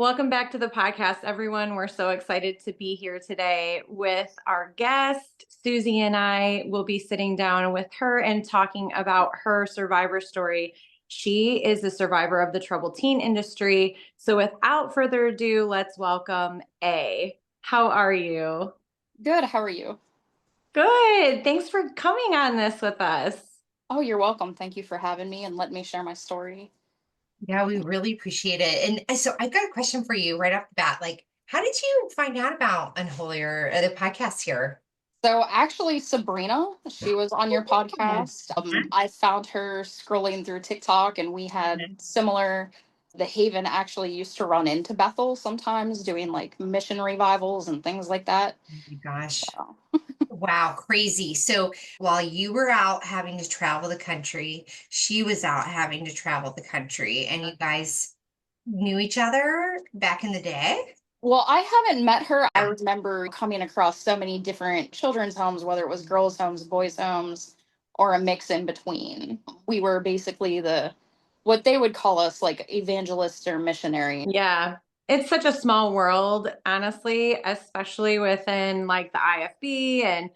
Welcome back to the podcast, everyone. We're so excited to be here today with our guest. Susie and I will be sitting down with her and talking about her survivor story. She is a survivor of the troubled teen industry. So without further ado, let's welcome A. How are you? Good. How are you? Good. Thanks for coming on this with us. Oh, you're welcome. Thank you for having me and letting me share my story. Yeah, we really appreciate it. And so I've got a question for you right off the bat. Like, how did you find out about Unholier, the podcast here? So, actually, Sabrina, she was on your Oh, podcast. I found her scrolling through TikTok, and we had similar. The Haven actually used to run into Bethel sometimes doing like mission revivals and things like that. my gosh. So, Wow, crazy. So while you were out having to travel the country, she was out having to travel the country, and you guys knew each other back in the day? well, I haven't met her. I Yeah. remember coming across so many different children's homes, whether it was girls' homes, boys' homes, or a mix in between. We were basically what they would call us like evangelists or missionary. Yeah. It's such a small world, honestly, especially within like the IFB and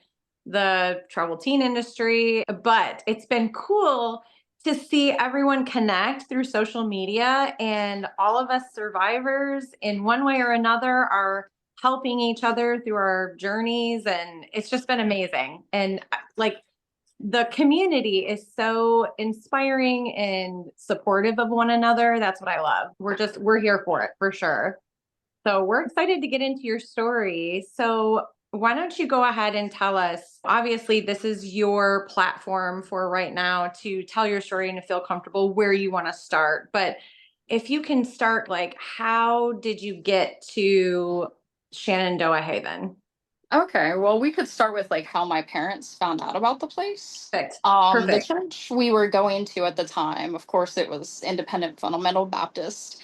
the troubled teen industry. But it's been cool to see everyone connect through social media, and all of us survivors in one way or another are helping each other through our journeys. And it's just been amazing. And like, the community is so inspiring and supportive of one another. That's what I love. We're here for it for sure. So we're excited to get into your story. So why don't you go ahead and tell us? Obviously, this is your platform for right now to tell your story and to feel comfortable where you want to start. But if you can start, like, how did you get to Shenandoah Haven? Okay, well, we could start with like how my parents found out about the place. Perfect. The Perfect. church we were going to at the time, of course, it was Independent Fundamental Baptist.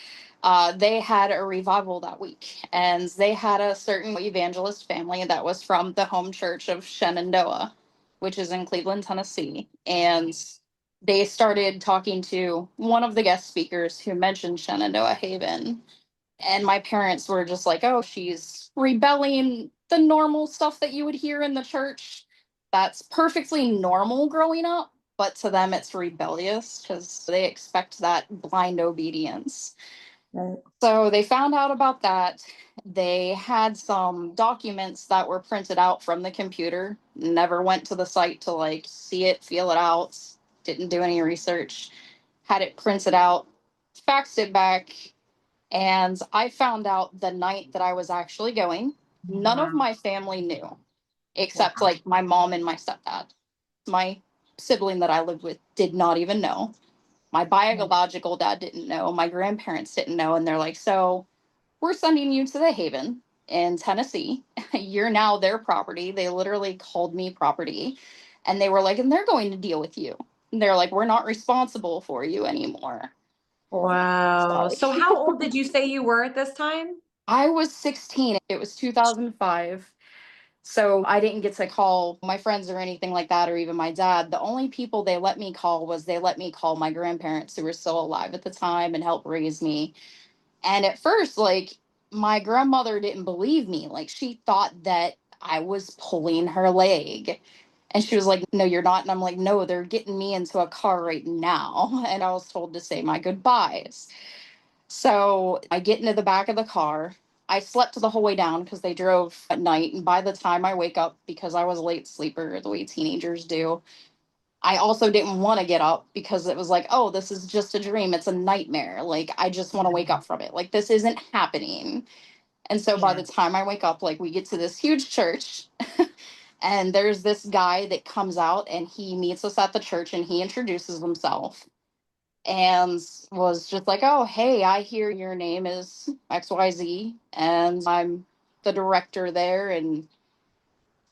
They had a revival that week, and they had a certain evangelist family that was from the home church of Shenandoah, which is in Cleveland, Tennessee. And they started talking to one of the guest speakers who mentioned Shenandoah Haven, and my parents were just like, oh, she's rebelling, the normal stuff that you would hear in the church. That's perfectly normal growing up, but to them it's rebellious because they expect that blind obedience. Right. So they found out about that. They had some documents that were printed out from the computer, never went to the site to like see it, feel it out, didn't do any research, had it printed out, faxed it back, and I found out the night that I was actually going. None of Wow. my family knew, except Wow. like my mom and my stepdad. My sibling that I lived with did not even know. My biological dad didn't know. My grandparents didn't know. And they're like, so we're sending you to the Haven in Tennessee. You're now their property. They literally called me property. And they were like, and they're going to deal with you. And they're like, we're not responsible for you anymore. Wow. Sorry. So how old did you say you were at this time? I was 16. It was 2005. So I didn't get to call my friends or anything like that, or even my dad. The only people they let me call was they let me call my grandparents who were still alive at the time and help raise me. And at first, like, my grandmother didn't believe me. Like, she thought that I was pulling her leg. And she was like, no, you're not. And I'm like, no, they're getting me into a car right now. And I was told to say my goodbyes. So I get into the back of the car. I slept the whole way down because they drove at night. And by the time I wake up, because I was a late sleeper, the way teenagers do, I also didn't want to get up because it was like, oh, this is just a dream. It's a nightmare. Like, I just want to wake up from it. Like, this isn't happening. And so by Yeah. the time I wake up, like, we get to this huge church. And there's this guy that comes out and he meets us at the church and he introduces himself and was just like, oh, hey, I hear your name is XYZ, and I'm the director there, and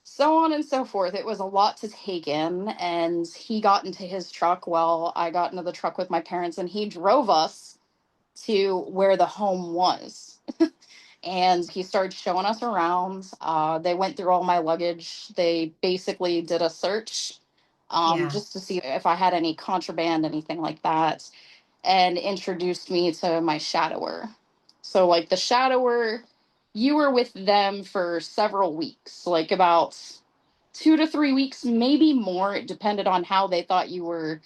so on and so forth. It was a lot to take in. And he got into his truck. Well, I got into the truck with my parents, and he drove us to where the home was. And he started showing us around. They went through all my luggage. They basically did a search Yeah. just to see if I had any contraband, anything like that, and introduced me to my shadower. So like the shadower, you were with them for several weeks, like about 2 to 3 weeks, maybe more. It depended on how they thought you were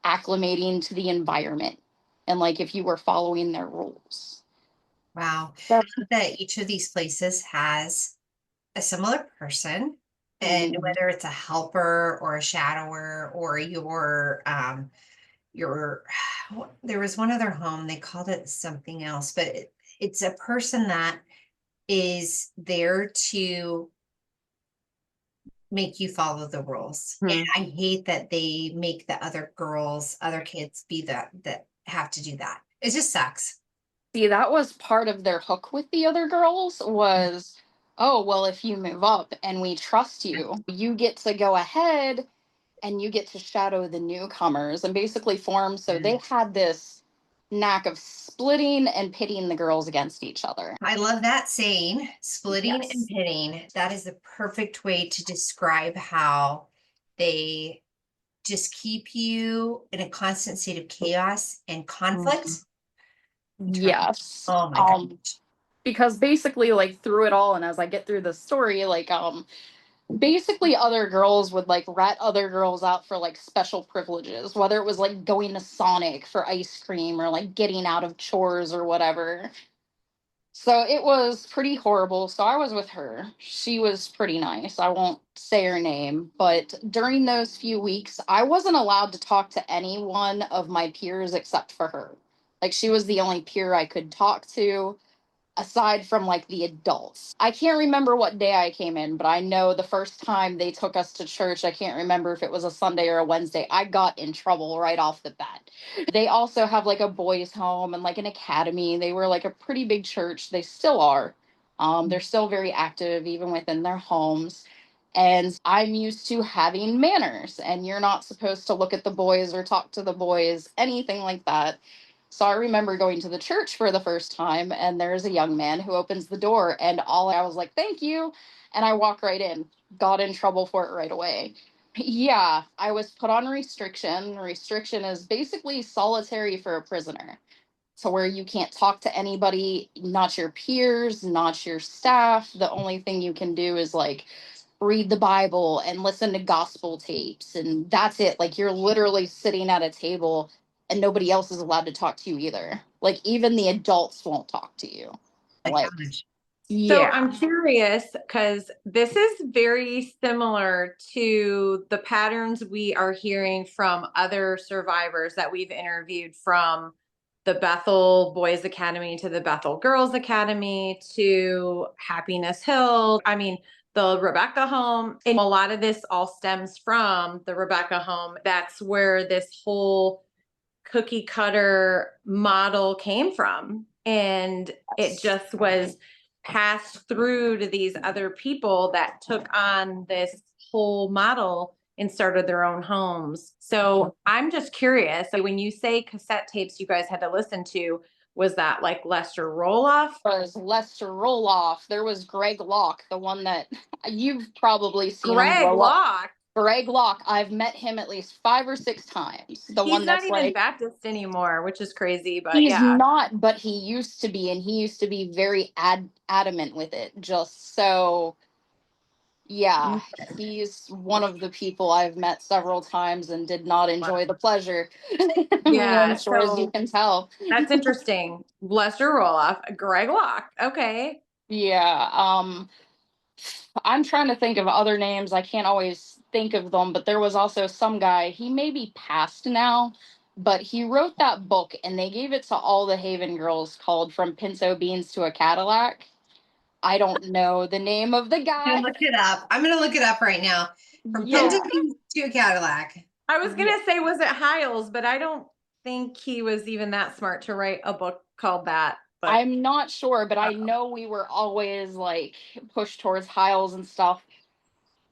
acclimating to the environment and like if you were following their rules. Wow. So, That each of these places has a similar person, and mhm. whether it's a helper or a shadower or your there was one other home, they called it something else, but it's a person that is there to make you follow the rules. And Hmm. I hate that they make the other girls, other kids be that have to do that. It just sucks. See, that was part of their hook with the other girls was, oh, well, if you move up and we trust you, you get to go ahead and you get to shadow the newcomers and basically form. So they had this knack of splitting and pitting the girls against each other. I love that saying, splitting and Yes. pitting. That is the perfect way to describe how they just keep you in a constant state of chaos and Mhm. conflict. Yes. Oh my gosh. Because basically like through it all and as I get through the story, like basically other girls would like rat other girls out for like special privileges, whether it was like going to Sonic for ice cream or like getting out of chores or whatever. So it was pretty horrible. So I was with her. She was pretty nice. I won't say her name, but during those few weeks, I wasn't allowed to talk to any one of my peers except for her. Like she was the only peer I could talk to aside from like the adults. I can't remember what day I came in, but I know the first time they took us to church, I can't remember if it was a Sunday or a Wednesday, I got in trouble right off the bat. They also have like a boys' home and like an academy. They were like a pretty big church. They still are. They're still very active even within their homes. And I'm used to having manners, and you're not supposed to look at the boys or talk to the boys, anything like that. So I remember going to the church for the first time, and there's a young man who opens the door, and all I was like, thank you. And I walk right in, got in trouble for it right away. Yeah, I was put on restriction. Restriction is basically solitary for a prisoner. So where you can't talk to anybody, not your peers, not your staff. The only thing you can do is like read the Bible and listen to gospel tapes, and that's it. Like you're literally sitting at a table and nobody else is allowed to talk to you either. Like even the adults won't talk to you. My Like, gosh. So yeah. I'm curious because this is very similar to the patterns we are hearing from other survivors that we've interviewed, from the Bethel Boys Academy to the Bethel Girls Academy to Happiness Hill. I mean, the Rebecca home. And a lot of this all stems from the Rebecca home. That's where this whole cookie cutter model came from. And it just was passed through to these other people that took on this whole model and started their own homes. So I'm just curious, when you say cassette tapes you guys had to listen to, was that like Lester Roloff? Was Lester Roloff. There was Greg Locke, the one that you've probably seen him Greg grow up. Locke. Greg Locke, I've met him at least 5 or 6 times. The He's one not that's even like, Baptist anymore, which is crazy, but he's yeah. not, but he used to be, and he used to be very adamant with it. Just so, yeah, he's one of the people I've met several times and did not enjoy the pleasure. I'm Yeah, sure, as you so can tell. that's interesting. Lester Roloff, Greg Locke. Okay. Yeah, I'm trying to think of other names. I can't always think of them, but there was also some guy, he may be passed now, but he wrote that book and they gave it to all the Haven girls called From Pinto Beans to a Cadillac. I don't know the name of the I'm guy. gonna look it up. I'm gonna look it up right now. From Yeah. Pinto Beans to a Cadillac. I was Yeah. gonna say, was it Hiles, but I don't think he was even that smart to write a book called that. But I'm not sure, but I know we were always like pushed towards Hiles and stuff.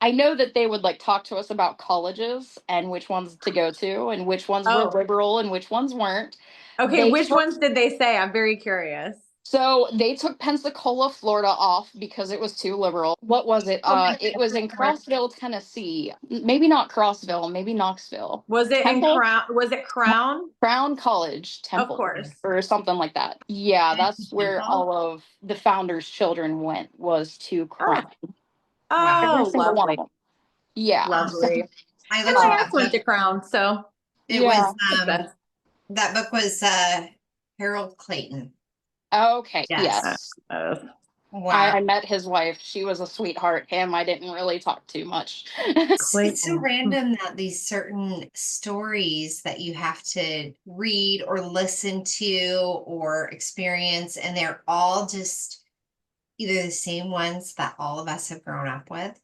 I know that they would like talk to us about colleges and which ones to go to and which ones were oh, liberal and which ones weren't. okay. They Which took ones did they say? I'm very curious. So they took Pensacola, Florida off because it was too liberal. What was it? It was in Crossville, Tennessee. Maybe not Crossville, maybe Knoxville. Was it in Temple? Crown? Was it Crown? Crown College, Of Temple, course. or something like that. Yeah, that's where Temple? all of the founders' children went, was to Crown. Every Oh, single one of lovely. them. Yeah. Lovely. I And looked my at ex that went to book. Crown, so It Yeah. was makes sense. that book was Harold Clayton. Okay. Yes. Yes. Wow. I met his wife. She was a sweetheart. Him, I didn't really talk too much. It's so random that these certain stories that you have to read or listen to or experience, and they're all just either the same ones that all of us have grown up with,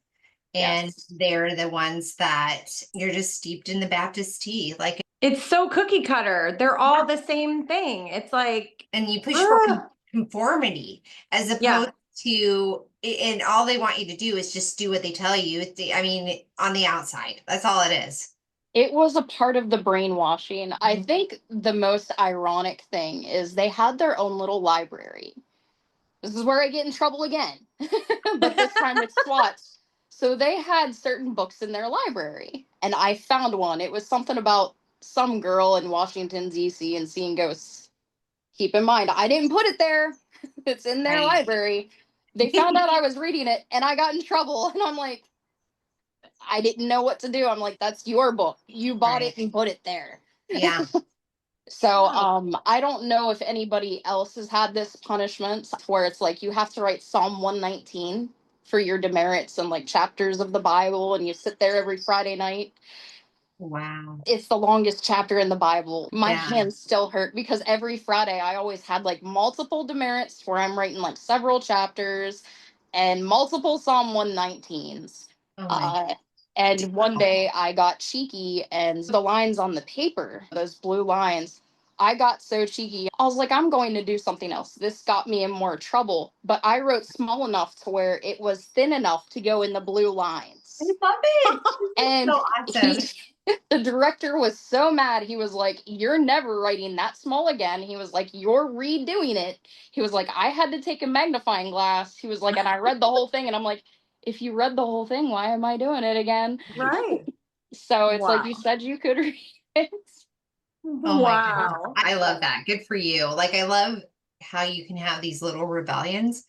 and Yes. they're the ones that you're just steeped in the Baptist tea. Like, It's so cookie cutter. They're all the same thing. It's like, and you push for ugh. conformity as Yeah. opposed to, and all they want you to do is just do what they tell you. I mean, on the outside, that's all it is. It was a part of the brainwashing. I think the most ironic thing is they had their own little library. This is where I get in trouble again, but this time with SWAT. So they had certain books in their library, and I found one. It was something about some girl in Washington, D.C., and seeing ghosts. Keep in mind, I didn't put it there. It's in their Right. library. They found out I was reading it, and I got in trouble. And I'm like, I didn't know what to do. I'm like, that's your book. You bought Right. it and put it there. Yeah. So I don't know if anybody else has had this punishment where it's like you have to write Psalm 119 for your demerits and like chapters of the Bible, and you sit there every Friday night. Wow. It's the longest chapter in the Bible. My Yeah. hands still hurt because every Friday I always had like multiple demerits where I'm writing like several chapters and multiple Psalm 119s. Oh my. And one day I got cheeky, and the lines on the paper, those blue lines, I got so cheeky. I was like, I'm going to do something else. This got me in more trouble, but I wrote small enough to where it was thin enough to go in the blue lines. I love it. And So awesome. the director was so mad. He was like, "You're never writing that small again." He was like, "You're redoing it." He was like, "I had to take a magnifying glass." He was like, and I read the whole thing, and I'm like, if you read the whole thing, why am I doing it again? Right. So it's like Wow. you said you could read it. Oh my goodness. Wow. I love that. Good for you. Like, I love how you can have these little rebellions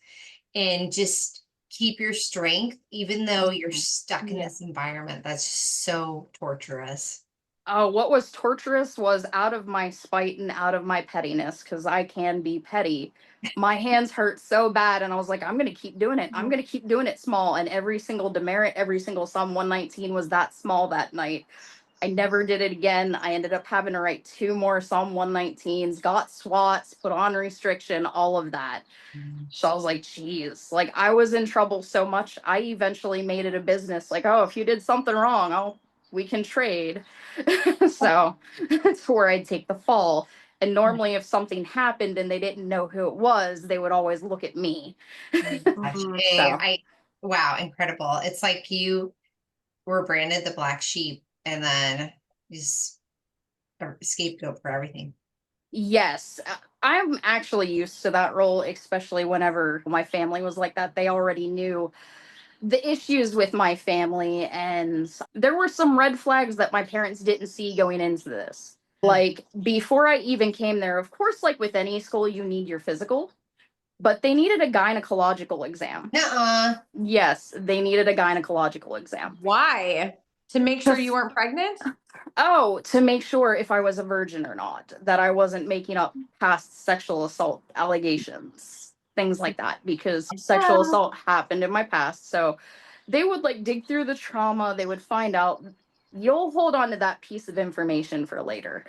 and just keep your strength, even though you're stuck in Yeah. this environment that's just so torturous. Oh, what was torturous was out of my spite and out of my pettiness, because I can be petty. My hands hurt so bad, and I was like, I'm going to keep doing it. I'm going to keep doing it small. And every single demerit, every single Psalm 119 was that small that night. I never did it again. I ended up having to write 2 more Psalm 119s, got SWATs, put on restriction, all of that. So I was like, geez, like I was in trouble so much. I eventually made it a business. Like, oh, if you did something wrong, we can trade. So that's where I'd take the fall. And normally, if something happened and they didn't know who it was, they would always look at me. Oh my gosh. Mhm. So Wow, incredible. It's like you were branded the black sheep and then just a scapegoat for everything. yes, I'm actually used to that role, especially whenever my family was like that. They already knew the issues with my family, and there were some red flags that my parents didn't see going into this. Like before I even came there, of course, like with any school, you need your physical, but they needed a gynecological exam. Nuh-uh. Yes, they needed a gynecological exam. Why? To make sure you weren't pregnant? Oh, to make sure if I was a virgin or not, that I wasn't making up past sexual assault allegations, things like that, because sexual assault happened in my past. So they would like dig through the trauma, they would find out. You'll hold on to that piece of information for later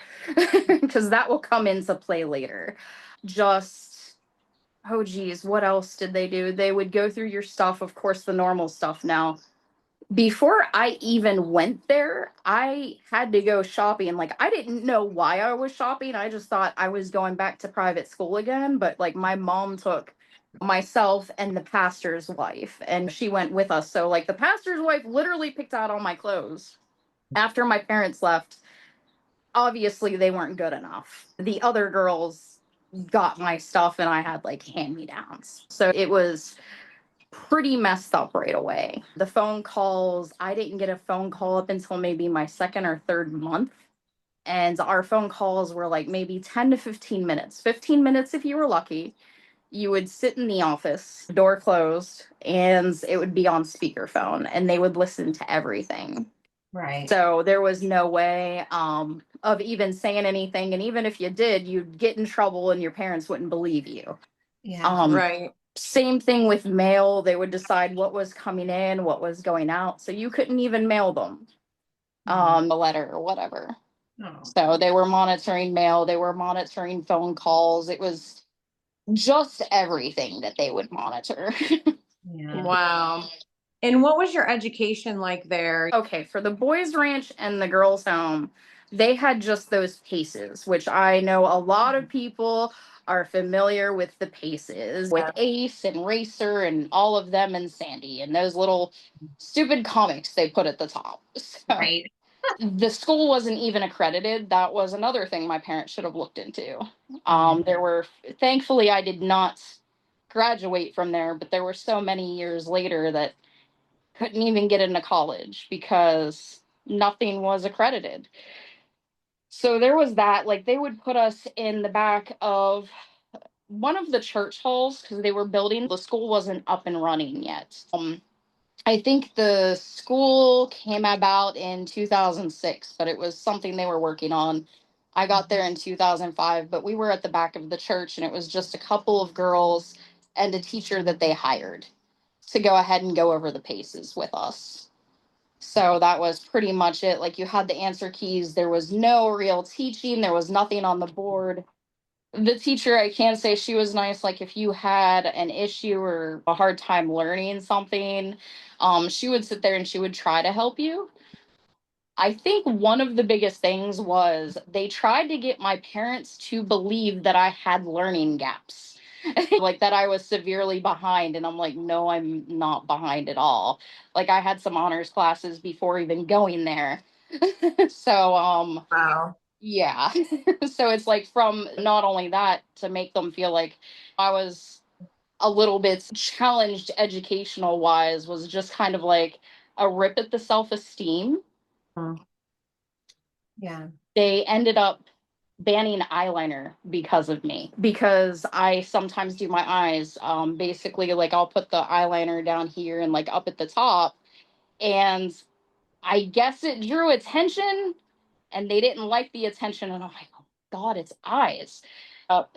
because that will come into play later. Just, oh, geez, what else did they do? They would go through your stuff, of course, the normal stuff now. Before I even went there, I had to go shopping. Like, I didn't know why I was shopping. I just thought I was going back to private school again. But like, my mom took myself and the pastor's wife, and she went with us. So, like, the pastor's wife literally picked out all my clothes. After my parents left, obviously they weren't good enough. The other girls got my stuff and I had like hand-me-downs. So it was pretty messed up right away. The phone calls, I didn't get a phone call up until maybe my second or third month. And our phone calls were like maybe 10 to 15 minutes. 15 minutes if you were lucky. You would sit in the office, door closed, and it would be on speakerphone and they would listen to everything. Right. So there was no way of even saying anything. And even if you did, you'd get in trouble and your parents wouldn't believe you. Yeah. Right. Same thing with mail. They would decide what was coming in, what was going out. So you couldn't even mail them a letter or whatever. Oh. So they were monitoring mail, they were monitoring phone calls. It was just everything that they would monitor. Yeah. Wow. And what was your education like there? Okay, for the boys' ranch and the girls' home, they had just those paces, which I know a lot of people are familiar with the paces, with Ace and Racer and all of them and Sandy and those little stupid comics they put at the top. So Right. the school wasn't even accredited. That was another thing my parents should have looked into. There were, thankfully, I did not graduate from there, but there were so many years later that couldn't even get into college because nothing was accredited. So there was that. Like they would put us in the back of one of the church halls because they were building. The school wasn't up and running yet. I think the school came about in 2006, but it was something they were working on. I got there in 2005, but we were at the back of the church and it was just a couple of girls and a teacher that they hired to go ahead and go over the paces with us. So that was pretty much it. Like you had the answer keys. There was no real teaching. There was nothing on the board. The teacher, I can say she was nice. Like if you had an issue or a hard time learning something, she would sit there and she would try to help you. I think one of the biggest things was they tried to get my parents to believe that I had learning gaps, like that I was severely behind. And I'm like, no, I'm not behind at all. Like I had some honors classes before even going there. So, Wow. yeah. So it's like from not only that to make them feel like I was a little bit challenged educational wise was just kind of like a rip at the self-esteem. Yeah. They ended up banning eyeliner because of me because I sometimes do my eyes basically like I'll put the eyeliner down here and like up at the top, and I guess it drew attention and they didn't like the attention, and I'm like, oh god, it's eyes.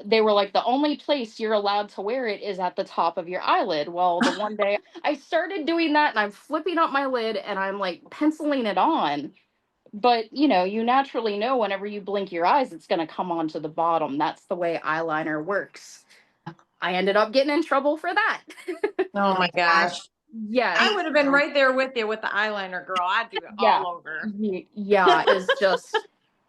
They were like, the only place you're allowed to wear it is at the top of your eyelid. Well, the one day I started doing that and I'm flipping up my lid and I'm like penciling it on, but you naturally know whenever you blink your eyes, it's going to come onto the bottom. That's the way eyeliner works. I ended up getting in trouble for that. Oh my gosh. Yes. I would have been right there with you with the eyeliner, girl. I'd do it Yeah. all over. Yeah, it's just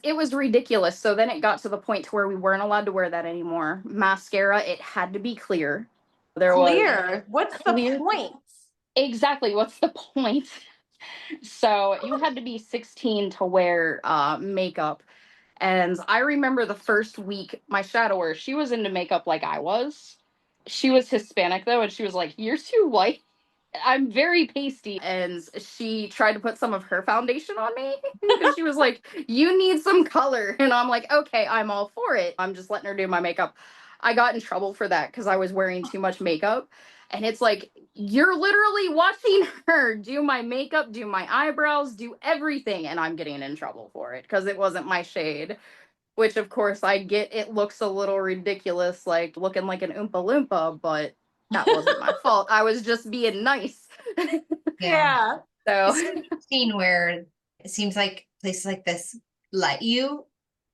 it was ridiculous. So then it got to the point to where we weren't allowed to wear that anymore. Mascara, it had to be clear. There was Clear. What's the clear. point? Exactly. What's the point? So you had to be 16 to wear makeup. And I remember the first week, my shadower, she was into makeup like I was. She was Hispanic though, and she was like, "You're too white." I'm very pasty. And she tried to put some of her foundation on me because she was like, "You need some color." And I'm like, okay, I'm all for it. I'm just letting her do my makeup. I got in trouble for that because I was wearing too much makeup. And it's like, you're literally watching her do my makeup, do my eyebrows, do everything. And I'm getting in trouble for it because it wasn't my shade. Which, of course, I get it looks a little ridiculous, like looking like an Oompa Loompa, but that wasn't my fault. I was just being nice. Yeah. Yeah. So, It's interesting where it seems like places like this let you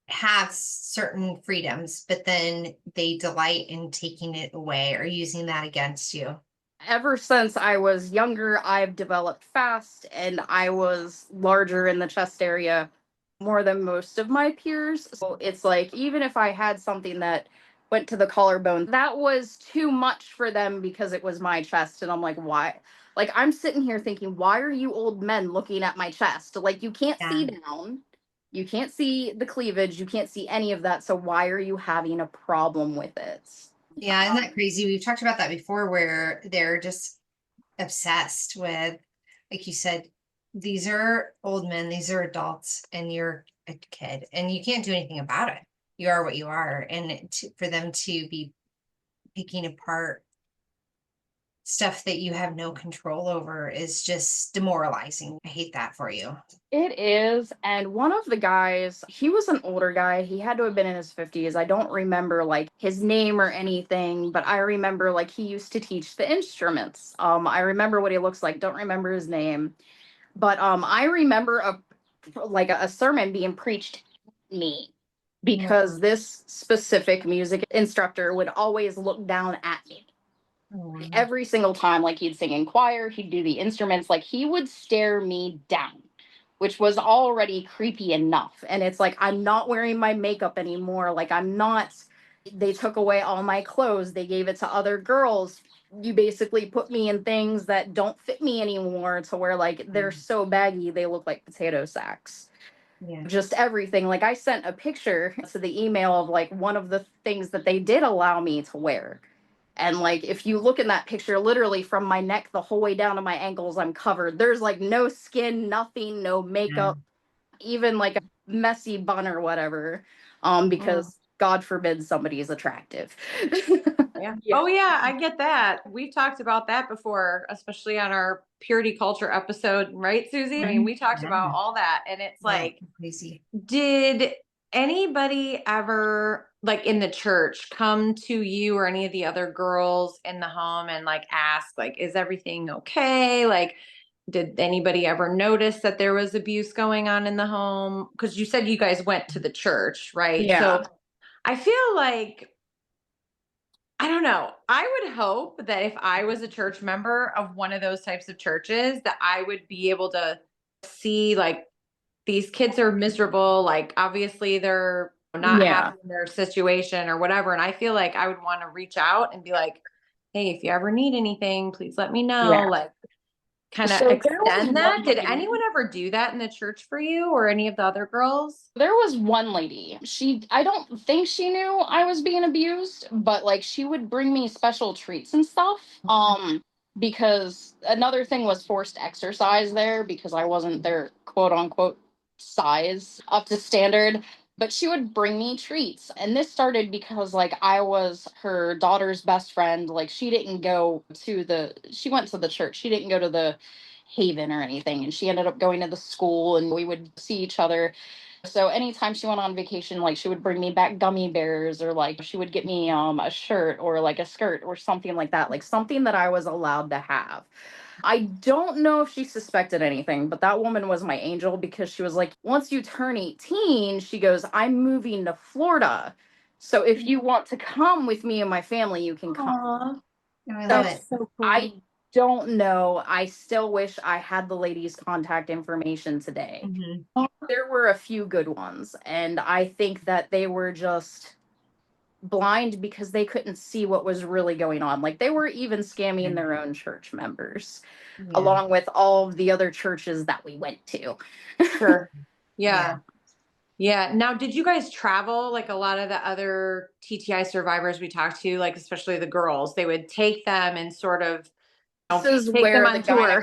have certain freedoms, but then they delight in taking it away or using that against you. ever since I was younger, I've developed fast and I was larger in the chest area more than most of my peers. So it's like, even if I had something that went to the collarbone, that was too much for them because it was my chest. And I'm like, why? Like, I'm sitting here thinking, why are you old men looking at my chest? Like, you can't Yeah. see down. You can't see the cleavage. You can't see any of that. So why are you having a problem with it? Yeah, isn't that crazy? We've talked about that before where they're just obsessed with, like you said, these are old men, these are adults, and you're a kid, and you can't do anything about it. You are what you are. And for them to be picking apart stuff that you have no control over is just demoralizing. I hate that for you. It is. And one of the guys, he was an older guy. He had to have been in his 50s. I don't remember like his name or anything, but I remember like he used to teach the instruments. I remember what he looks like, don't remember his name. But I remember a sermon being preached at me because this specific music instructor would always look down at me. Every single time, like he'd sing in choir, he'd do the instruments, like he would stare me down, which was already creepy enough. And it's like, I'm not wearing my makeup anymore. Like, I'm not, they took away all my clothes, they gave it to other girls. You basically put me in things that don't fit me anymore to where, like, they're so baggy, they look like potato sacks. Yeah. Just everything. Like, I sent a picture to the email of like one of the things that they did allow me to wear. And like, if you look in that picture, literally from my neck the whole way down to my ankles, I'm covered. There's like no skin, nothing, no makeup, even like a messy bun or whatever. Because God forbid somebody is attractive. Yeah. Yeah. Oh yeah, I get that. We've talked about that before, especially on our purity culture episode, right, Susie? I mean, we talked about all that, and it's like, crazy. did anybody ever, like in the church, come to you or any of the other girls in the home and like ask, like, is everything okay? Like, did anybody ever notice that there was abuse going on in the home? Because you said you guys went to the church, right? Yeah. So I feel like, I don't know. I would hope that if I was a church member of one of those types of churches, that I would be able to see like these kids are miserable. Like obviously they're not Yeah. happy in their situation or whatever. And I feel like I would want to reach out and be like, hey, if you ever need anything, please let me know. Yeah. Like kind of So there was extend that. one Did lady. anyone ever do that in the church for you or any of the other girls? There was one lady. I don't think she knew I was being abused, but like she would bring me special treats and stuff. Because another thing was forced exercise there because I wasn't their quote unquote size up to standard. But she would bring me treats. And this started because like I was her daughter's best friend. Like she went to the church. She didn't go to the Haven or anything. And she ended up going to the school and we would see each other. So anytime she went on vacation, like she would bring me back gummy bears or like she would get me a shirt or like a skirt or something like that, like something that I was allowed to have. I don't know if she suspected anything, but that woman was my angel because she was like, once you turn 18, she goes, I'm moving to Florida. So if you want to come with me and my family, you can come. Aww, I love it. so cool. I don't know. I still wish I had the lady's contact information today. There were a few good ones, and I think that they were just blind because they couldn't see what was really going on. Like they were even scamming their own church members, along with all of the other churches that we went to. Sure. Yeah. Yeah. Now, did you guys travel like a lot of the other TTI survivors we talked to, like especially the girls? They would take them and sort of This is take them where on tour.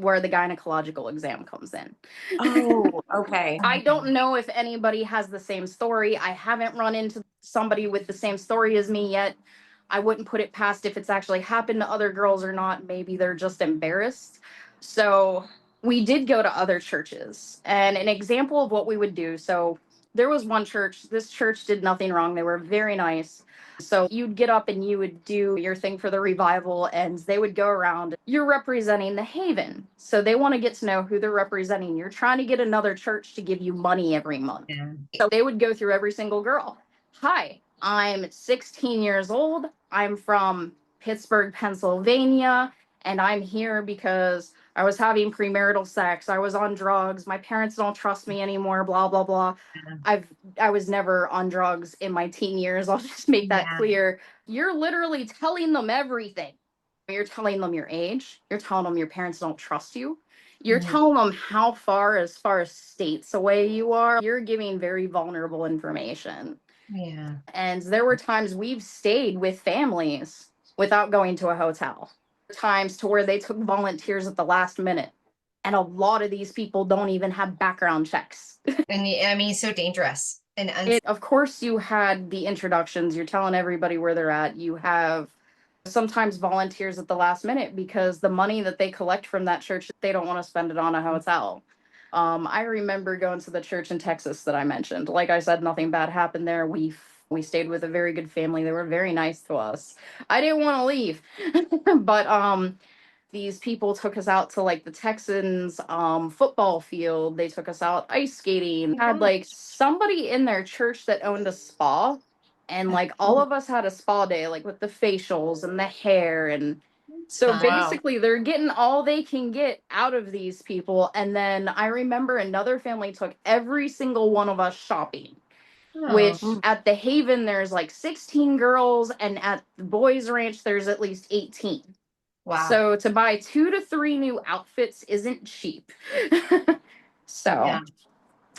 where the gynecological exam comes in. Oh, okay. I don't know if anybody has the same story. I haven't run into somebody with the same story as me yet. I wouldn't put it past if it's actually happened to other girls or not. Maybe they're just embarrassed. So we did go to other churches. And an example of what we would do. So there was one church. This church did nothing wrong. They were very nice. So you'd get up and you would do your thing for the revival, and they would go around. You're representing the Haven. So they want to get to know who they're representing. You're trying to get another church to give you money every month. So they would go through every single girl. Hi, I'm 16 years old. I'm from Pittsburgh, Pennsylvania, and I'm here because I was having premarital sex. I was on drugs. My parents don't trust me anymore, blah, blah, blah. I was never on drugs in my teen years. I'll just make that clear. You're literally telling them everything. You're telling them your age. You're telling them your parents don't trust you. You're telling them how far, as far as states away you are. You're giving very vulnerable information. Yeah. And there were times we've stayed with families without going to a hotel. Times to where they took volunteers at the last minute. And a lot of these people don't even have background checks. And I mean, so dangerous. And Of course, you had the introductions. You're telling everybody where they're at. You have sometimes volunteers at the last minute because the money that they collect from that church, they don't want to spend it on a hotel. I remember going to the church in Texas that I mentioned. Like I said, nothing bad happened there. We stayed with a very good family. They were very nice to us. I didn't want to leave, but these people took us out to like the Texans football field. They took us out ice skating. Had like somebody in their church that owned a spa, and like all of us had a spa day, like with the facials and the hair. And so basically they're getting all they can get out of these people. And then I remember another family took every single one of us shopping, which at the Haven there's like 16 girls, and at the boys ranch there's at least 18. wow. So to buy 2 to 3 new outfits isn't cheap. So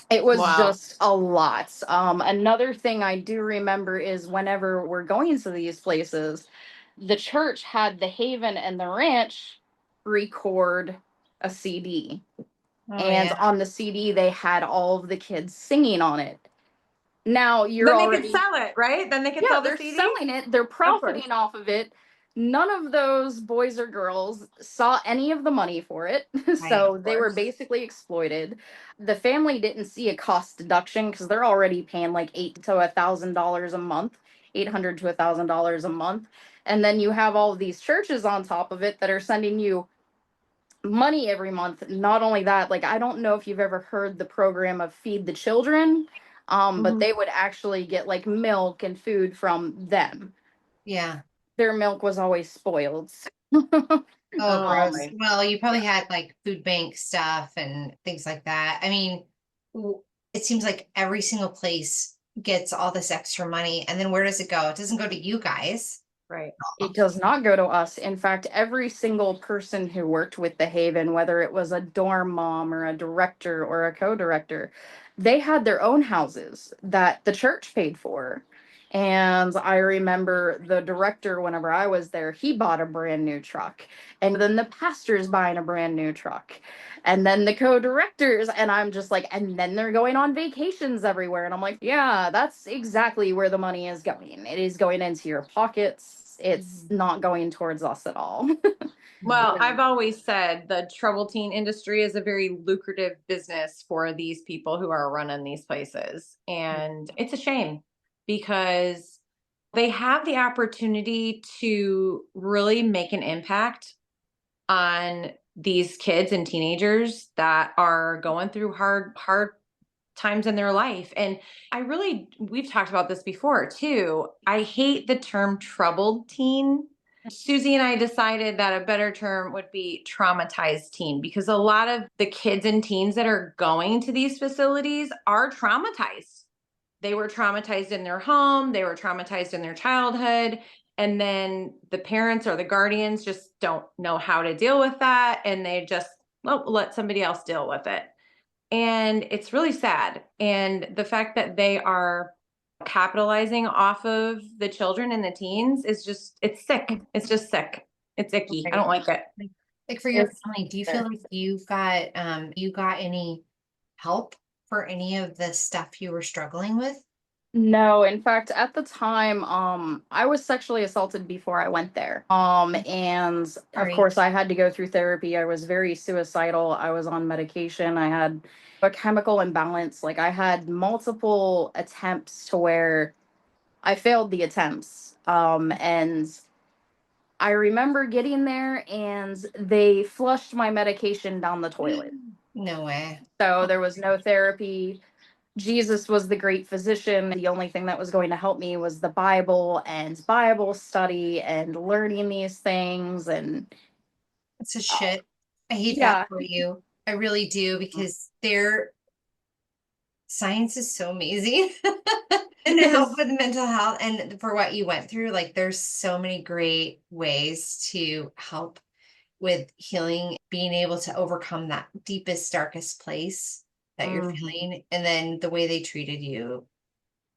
it was just a lot. Another thing I do remember is whenever we're going to these places, the church had the Haven and the ranch record a CD. And on the CD, they had all of the kids singing on it. Now then they could sell it, right? Then they could sell the CD? They're selling it. They're profiting off of it. None of those boys or girls saw any of the money for it. So they were basically exploited. The family didn't see a cost deduction because they're already paying like $800 to $1,000 a month, $800 to $1,000 a month. And then you have all of these churches on top of it that are sending you money every month. Not only that, like I don't know if you've ever heard the program of Feed the Children, but they would actually get like milk and food from them. Yeah. Their milk was always spoiled. Oh, gross. Well, you probably had like food bank stuff and things like that. I mean, it seems like every single place gets all this extra money, and then where does it go? It doesn't go to you guys. Right. It does not go to us. In fact, every single person who worked with the Haven, whether it was a dorm mom or a director or a co-director, they had their own houses that the church paid for. And I remember the director, whenever I was there, he bought a brand new truck. And then the pastor's buying a brand new truck. And then the co-directors, and I'm just like, and then they're going on vacations everywhere. And I'm like, yeah, that's exactly where the money is going. It is going into your pockets. It's not going towards us at all. Well, I've always said the trouble teen industry is a very lucrative business for these people who are running these places. And it's a shame because they have the opportunity to really make an impact on these kids and teenagers that are going through hard times in their life. And we've talked about this before too. I hate the term troubled teen. Susie and I decided that a better term would be traumatized teen, because a lot of the kids and teens that are going to these facilities are traumatized. They were traumatized in their home, they were traumatized in their childhood, and then the parents or the guardians just don't know how to deal with that, and they just let somebody else deal with it. And it's really sad. And the fact that they are capitalizing off of the children and the teens is it's sick. It's just sick. It's icky. I don't like it. Like for your family, do you feel like you got any help for any of the stuff you were struggling with? No, in fact, at the time, I was sexually assaulted before I went there. And of course I had to go through therapy. I was very suicidal. I was on medication. I had a chemical imbalance. Like I had multiple attempts to where I failed the attempts. And I remember getting there and they flushed my medication down the toilet. No way. So there was no therapy. Jesus was the great physician. The only thing that was going to help me was the Bible and Bible study and learning these things. And it's a shit. I hate that for you. I really do, because their science is so amazing. And to help with mental health and for what you went through, like there's so many great ways to help with healing, being able to overcome that deepest, darkest place that you're Mhm. feeling, and then the way they treated you.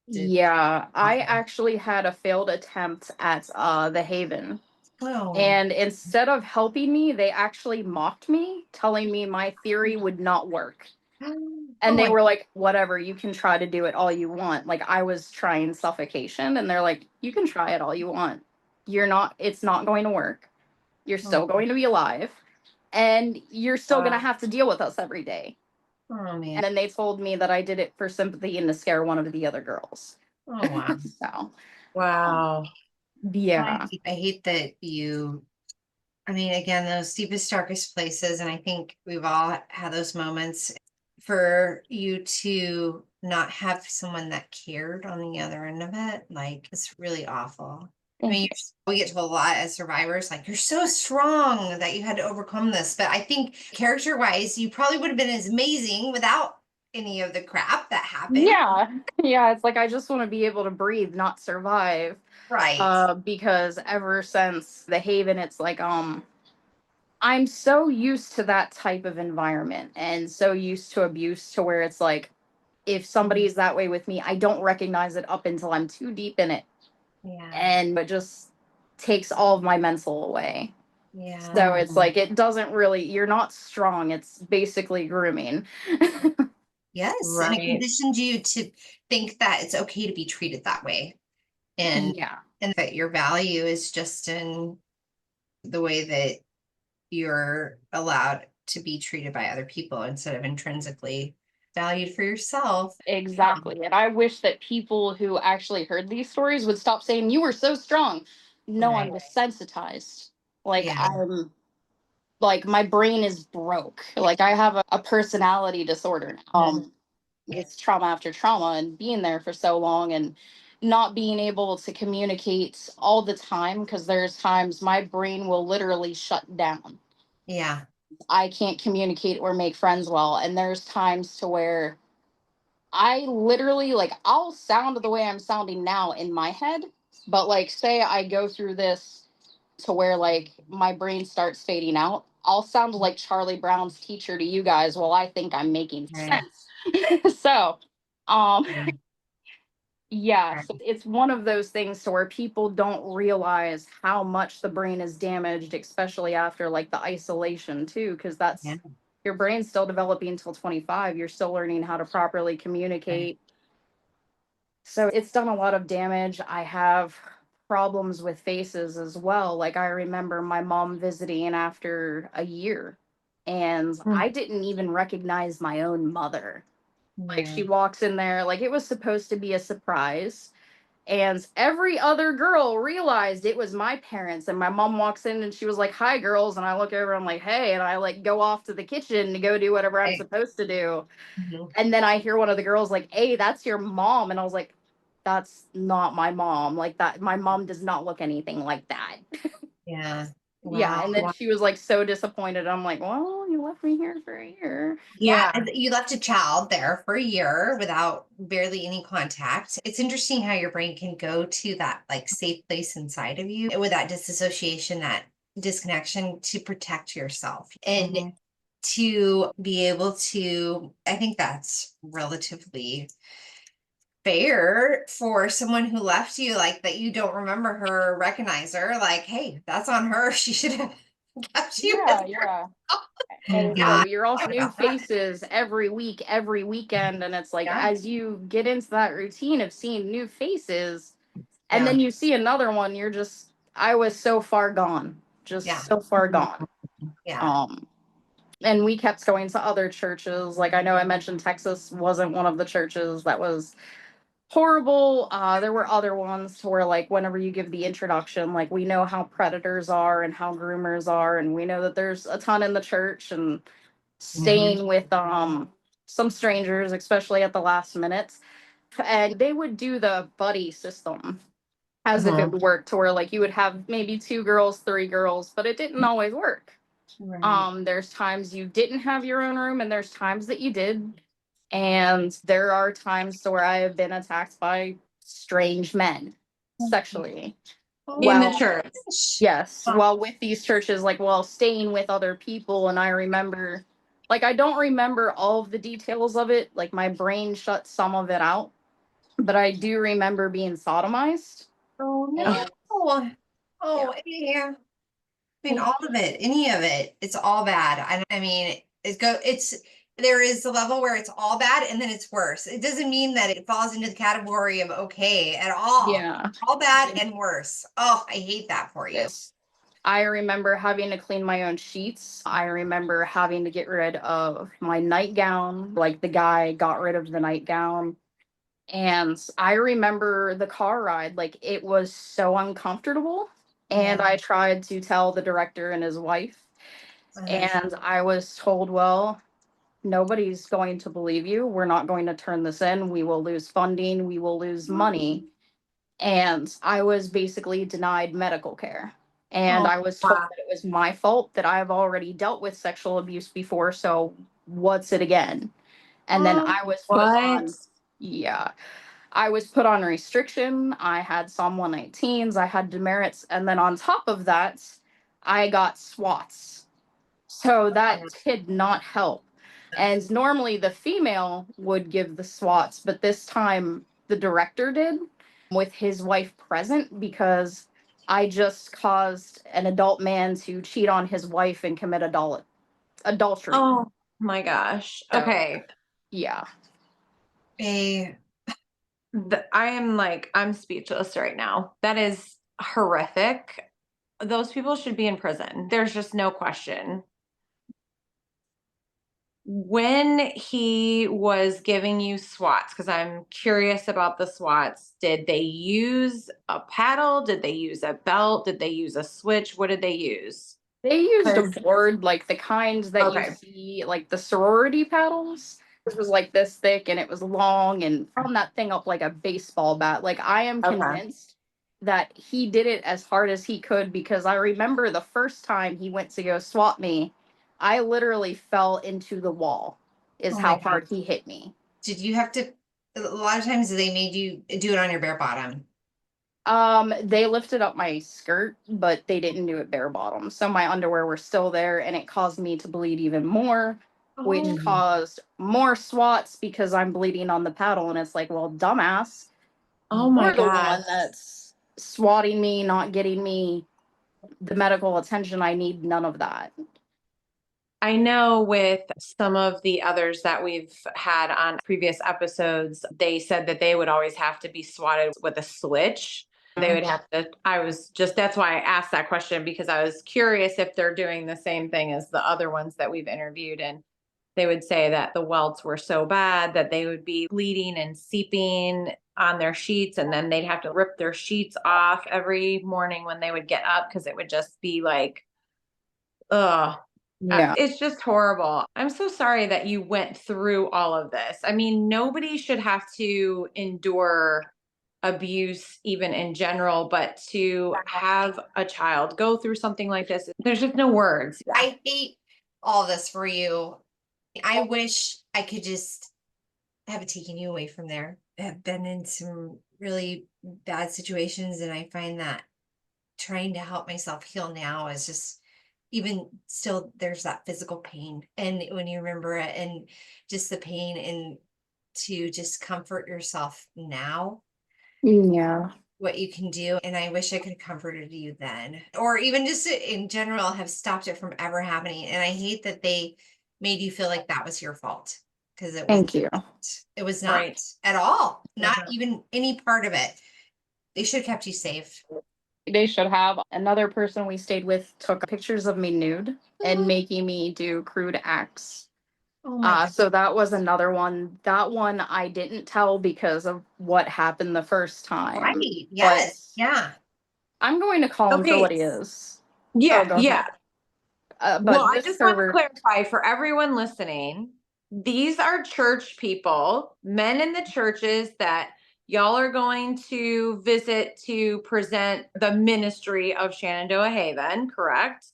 Yeah, I actually had a failed attempt at the Haven. Oh. And instead of helping me, they actually mocked me, telling me my theory would not work. Oh And they my, were like, whatever, you can try to do it all you want. Like, I was trying suffocation, and they're like, you can try it all you want. It's not going to work. You're oh, still going to be alive, and you're still going to Wow. have to deal with us every day. oh man. And then they told me that I did it for sympathy and to scare one of the other girls. Oh wow. So, Wow. yeah. I hate that I mean, again, those deepest, darkest places, and I think we've all had those moments. For you to not have someone that cared on the other end of it, like, it's really awful. I Thank mean, you. we get to a lot as survivors, like, you're so strong that you had to overcome this. But I think character wise, you probably would have been as amazing without any of the crap that happened. Yeah. Yeah. It's like I just want to be able to breathe, not survive. Right. Because ever since the Haven, it's like I'm so used to that type of environment and so used to abuse to where it's like if somebody's that way with me, I don't recognize it up until I'm too deep in it. Yeah. And it just takes all of my mental away. Yeah. So it's like it doesn't really, you're not strong. It's basically grooming. Yes. And it Right. conditions you to think that it's okay to be treated that way. And Yeah. and that your value is just in the way that you're allowed to be treated by other people instead of intrinsically valued for yourself. Exactly. And I wish that people who actually heard these stories would stop saying, you were so strong. No, I'm Right. desensitized. Like, Yeah. I'm like, my brain is broke. Like, I have a personality disorder. It's trauma after trauma and being there for so long and not being able to communicate all the time because there's times my brain will literally shut down. Yeah. I can't communicate or make friends well. And there's times to where I literally like I'll sound the way I'm sounding now in my head, but like say I go through this to where like my brain starts fading out, I'll sound like Charlie Brown's teacher to you guys while I think I'm making Right. sense. So, um Yeah. yeah, Right. so it's one of those things to where people don't realize how much the brain is damaged, especially after like the isolation too, because Yeah. that's your brain's still developing until 25. You're still learning how to properly Right. communicate. So it's done a lot of damage. I have problems with faces as well. Like I remember my mom visiting after a year and Mm. I didn't even recognize my own mother. Like Yeah. she walks in there, like it was supposed to be a surprise. And every other girl realized it was my parents. And my mom walks in and she was like, hi, girls. And I look over, I'm like, hey. And I like go off to the kitchen to go do whatever I'm Right. supposed to do. Mhm. And then I hear one of the girls like, hey, that's your mom. And I was like, that's not my mom. Like that, my mom does not look anything like that. Yeah. Yeah. Wow. And then she was like so disappointed. I'm like, well, you left me here for a year. Yeah, Yeah. you left a child there for a year without barely any contact. It's interesting how your brain can go to that like safe place inside of you with that disassociation, that disconnection to protect yourself and Mhm. to be able to, I think that's relatively fair for someone who left you like that. You don't remember her or recognize her. Like, hey, that's on her. She should have kept you with Yeah. her. Yeah. And Yeah, Mhm. you're also thought new about that. faces every week, every weekend. And it's like, Yeah, as you get into that routine of seeing new faces, and yeah, then you see another one, you're just, I was so far gone, yeah, just so far gone. yeah. Um, and we kept going to other churches. Like I know I mentioned Texas wasn't one of the churches that was horrible. There were other ones to where like whenever you give the introduction, like we know how predators are and how groomers are, and we know that there's a ton in the church and staying with some strangers, especially at the last minute. And they would do the buddy system as if it Mhm. would work to where like you would have maybe two girls, three girls, but it didn't always work. Right. There's times you didn't have your own room and there's times that you did. And there are times to where I have been attacked by strange men sexually. in the Well, church. yes. Oh, Well, with these churches, like, well, staying with other people. And I remember, like, I don't remember all of the details of it. Like, my brain shut some of it out. But I do remember being sodomized. oh And no. yeah. Oh, yeah. I mean, all of it, any of it, it's all bad. I mean, it's there is a level where it's all bad and then it's worse. It doesn't mean that it falls into the category of okay at all. Yeah. All bad and worse. Oh, I hate that for you. Yes. I remember having to clean my own sheets. I remember having to get rid of my nightgown. Like, the guy got rid of the nightgown. And I remember the car ride, like, it was so uncomfortable. And Yeah. I tried to tell the director and his wife, and I was told, well, nobody's going to believe you. We're not going to turn this in. We will lose funding. We will lose money. And I was basically denied medical care. And Oh, I was told wow. that it was my fault, that I've already dealt with sexual abuse before. So what's it again? And then I was put What? on, yeah, I was put on restriction. I had Psalm 119s, I had demerits. And then on top of that, I got SWATs. So that did not help. And normally the female would give the SWATs, but this time the director did, with his wife present, because I just caused an adult man to cheat on his wife and commit adultery. Oh my gosh. So, Okay. yeah. A I am like, I'm speechless right now. That is horrific. Those people should be in prison. There's just no question. When he was giving you swats, because I'm curious about the swats, did they use a paddle? Did they use a belt? Did they use a switch? What did they use? They used a 'Cause- board, like the kinds that you Okay. see, like the sorority paddles. This was like this thick and it was long, and from that thing up like a baseball bat. Like, I am Okay. convinced that he did it as hard as he could, because I remember the first time he went to go swat me, I literally fell into the wall, is Oh my how God. hard he hit me. Did you have to? A lot of times they made you do it on your bare bottom. They lifted up my skirt, but they didn't do it bare bottom. So my underwear were still there, and it caused me to bleed even more, which Oh, caused more swats because I'm bleeding on the paddle. And it's like, well, dumbass, Oh my you're the gosh. one that's swatting me, not getting me the medical attention I need, none of that. I know with some of the others that we've had on previous episodes, they said that they would always have to be swatted with a switch. They would have to, that's why I asked that question, because I was curious if they're doing the same thing as the other ones that we've interviewed. And they would say that the welts were so bad that they would be bleeding and seeping on their sheets. And then they'd have to rip their sheets off every morning when they would get up, because it would just be like, ugh. Yeah. It's just horrible. I'm so sorry that you went through all of this. I mean, nobody should have to endure abuse, even in general, but to have a child go through something like this, there's just no words. I hate all this for you. I wish I could just have it taken you away from there. I've been in some really bad situations, and I find that trying to help myself heal now is just even still there's that physical pain, and when you remember it and just the pain, and to just comfort yourself now Yeah. what you can do. And I wish I could have comforted you then, or even just in general have stopped it from ever happening. And I hate that they made you feel like that was your fault, because Thank you. it was not Right. at all, not Mhm. even any part of it. They should have kept you safe. They should have. Another person we stayed with took pictures of me nude and making me do crude acts. Oh my God. So that was another one. That one I didn't tell because of what happened the first time. Right. But Yes. Yeah. I'm going to call him for Okay. what he is. Yeah. Go Yeah. ahead. But Well, I this just want to pervert, clarify for everyone listening, these are church people, men in the churches that y'all are going to visit to present the ministry of Shenandoah Haven, correct?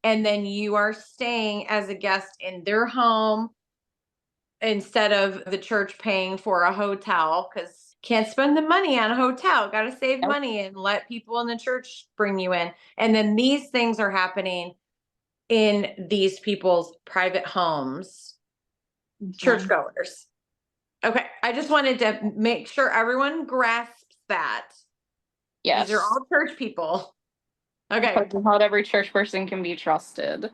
And then you are staying as a guest in their home instead of the church paying for a hotel, because can't spend the money on a hotel, got to save Nope. money and let people in the church bring you in. And then these things are happening in these people's private homes, churchgoers. Okay, I just wanted to make sure everyone grasps that. Yes. These are all church people. Okay. But not every church person can be trusted.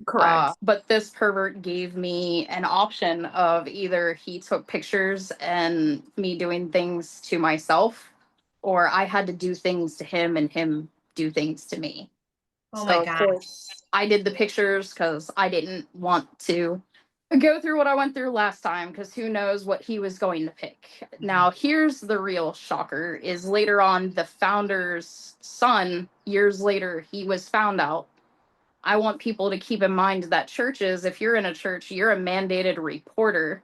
Correct. But this pervert gave me an option of either he took pictures and me doing things to myself, or I had to do things to him and him do things to me. Oh So my of God. course I did the pictures because I didn't want to go through what I went through last time, because who knows what he was going to pick. Now here's the real shocker, is later on the founder's son, years later, he was found out. I want people to keep in mind that churches, if you're in a church, you're a mandated reporter.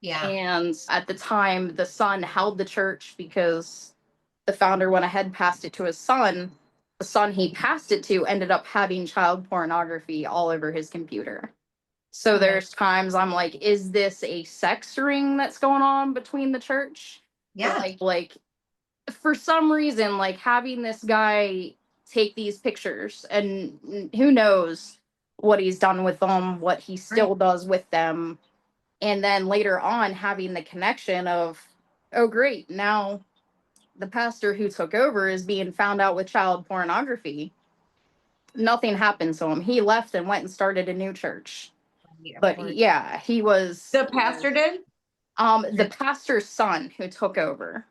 Yeah. And at the time, the son held the church because the founder went ahead and passed it to his son. The son he passed it to ended up having child pornography all over his computer. So there's times I'm like, is this a sex ring that's going on between the church? Yeah. Like for some reason, like having this guy take these pictures, and who knows what he's done with them, what he still does with them. And then later on having the connection of, oh great, now the pastor who took over is being found out with child pornography. Nothing happened to him. He left and went and started a new church. Yeah, But yeah, he was The pastor did? the pastor's son who took over.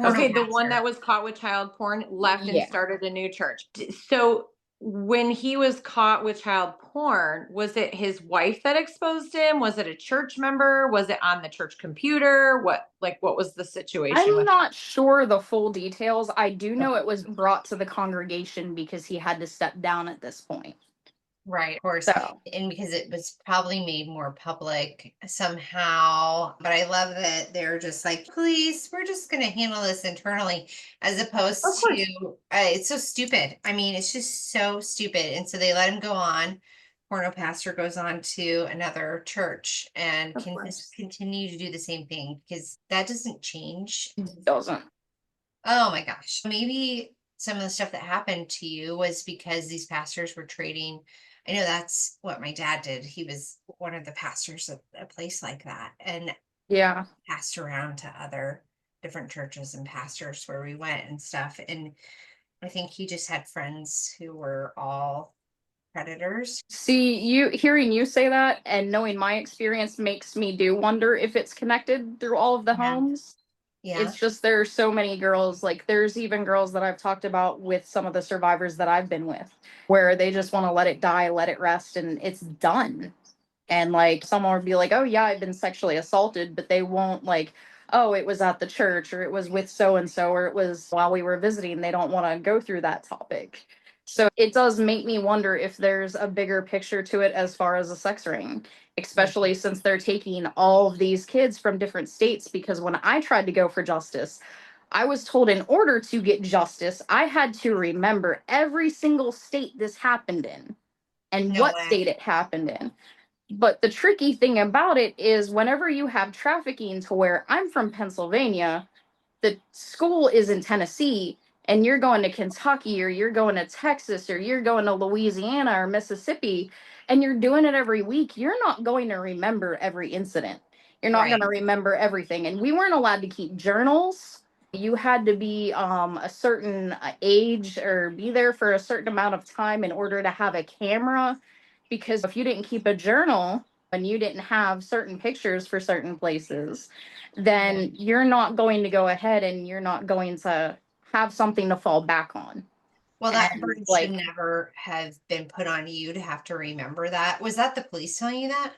Okay, the one that was caught with child porn left and Yeah. started a new church. So when he was caught with child porn, was it his wife that exposed him? Was it a church member? Was it on the church computer? What was the situation I'm with not sure the full details. I do know it was brought to the congregation because he had to step down at this point. Right, of course. So And because it was probably made more public somehow. But I love that they're just like, police, we're just going to handle this internally, as opposed Of course. to, it's so stupid. I mean, it's just so stupid. And so they let him go on. Porno pastor goes on to another church and Of can course. just continue to do the same thing, because that doesn't change. doesn't. Oh my gosh. Maybe some of the stuff that happened to you was because these pastors were trading. I know that's what my dad did. He was one of the pastors of a place like that, and Yeah. passed around to other different churches and pastors where we went and stuff. And I think he just had friends who were all predators. See, hearing you say that and knowing my experience makes me do wonder if it's connected through all of the Yeah. homes. Yeah. It's just there are so many girls, like there's even girls that I've talked about with some of the survivors that I've been with, where they just want to let it die, let it rest, and it's done. And like someone would be like, oh yeah, I've been sexually assaulted, but they won't like, oh, it was at the church, or it was with so and so, or it was while we were visiting. They don't want to go through that topic. So it does make me wonder if there's a bigger picture to it as far as a sex ring, especially since they're taking all of these kids from different states. Because when I tried to go for justice, I was told in order to get justice, I had to remember every single state this happened in and No what way. state it happened in. But the tricky thing about it is whenever you have trafficking, to where I'm from Pennsylvania, the school is in Tennessee, and you're going to Kentucky, or you're going to Texas, or you're going to Louisiana or Mississippi, and you're doing it every week, you're not going to remember every incident. You're not going to remember everything. And we weren't allowed to keep journals. You had to be a certain age or be there for a certain amount of time in order to have a camera. Because if you didn't keep a journal and you didn't have certain pictures for certain places, then you're not going to go ahead and you're not going to have something to fall back on. Well, that And, burden like, should never have been put on you to have to remember that. Was that the police telling you that?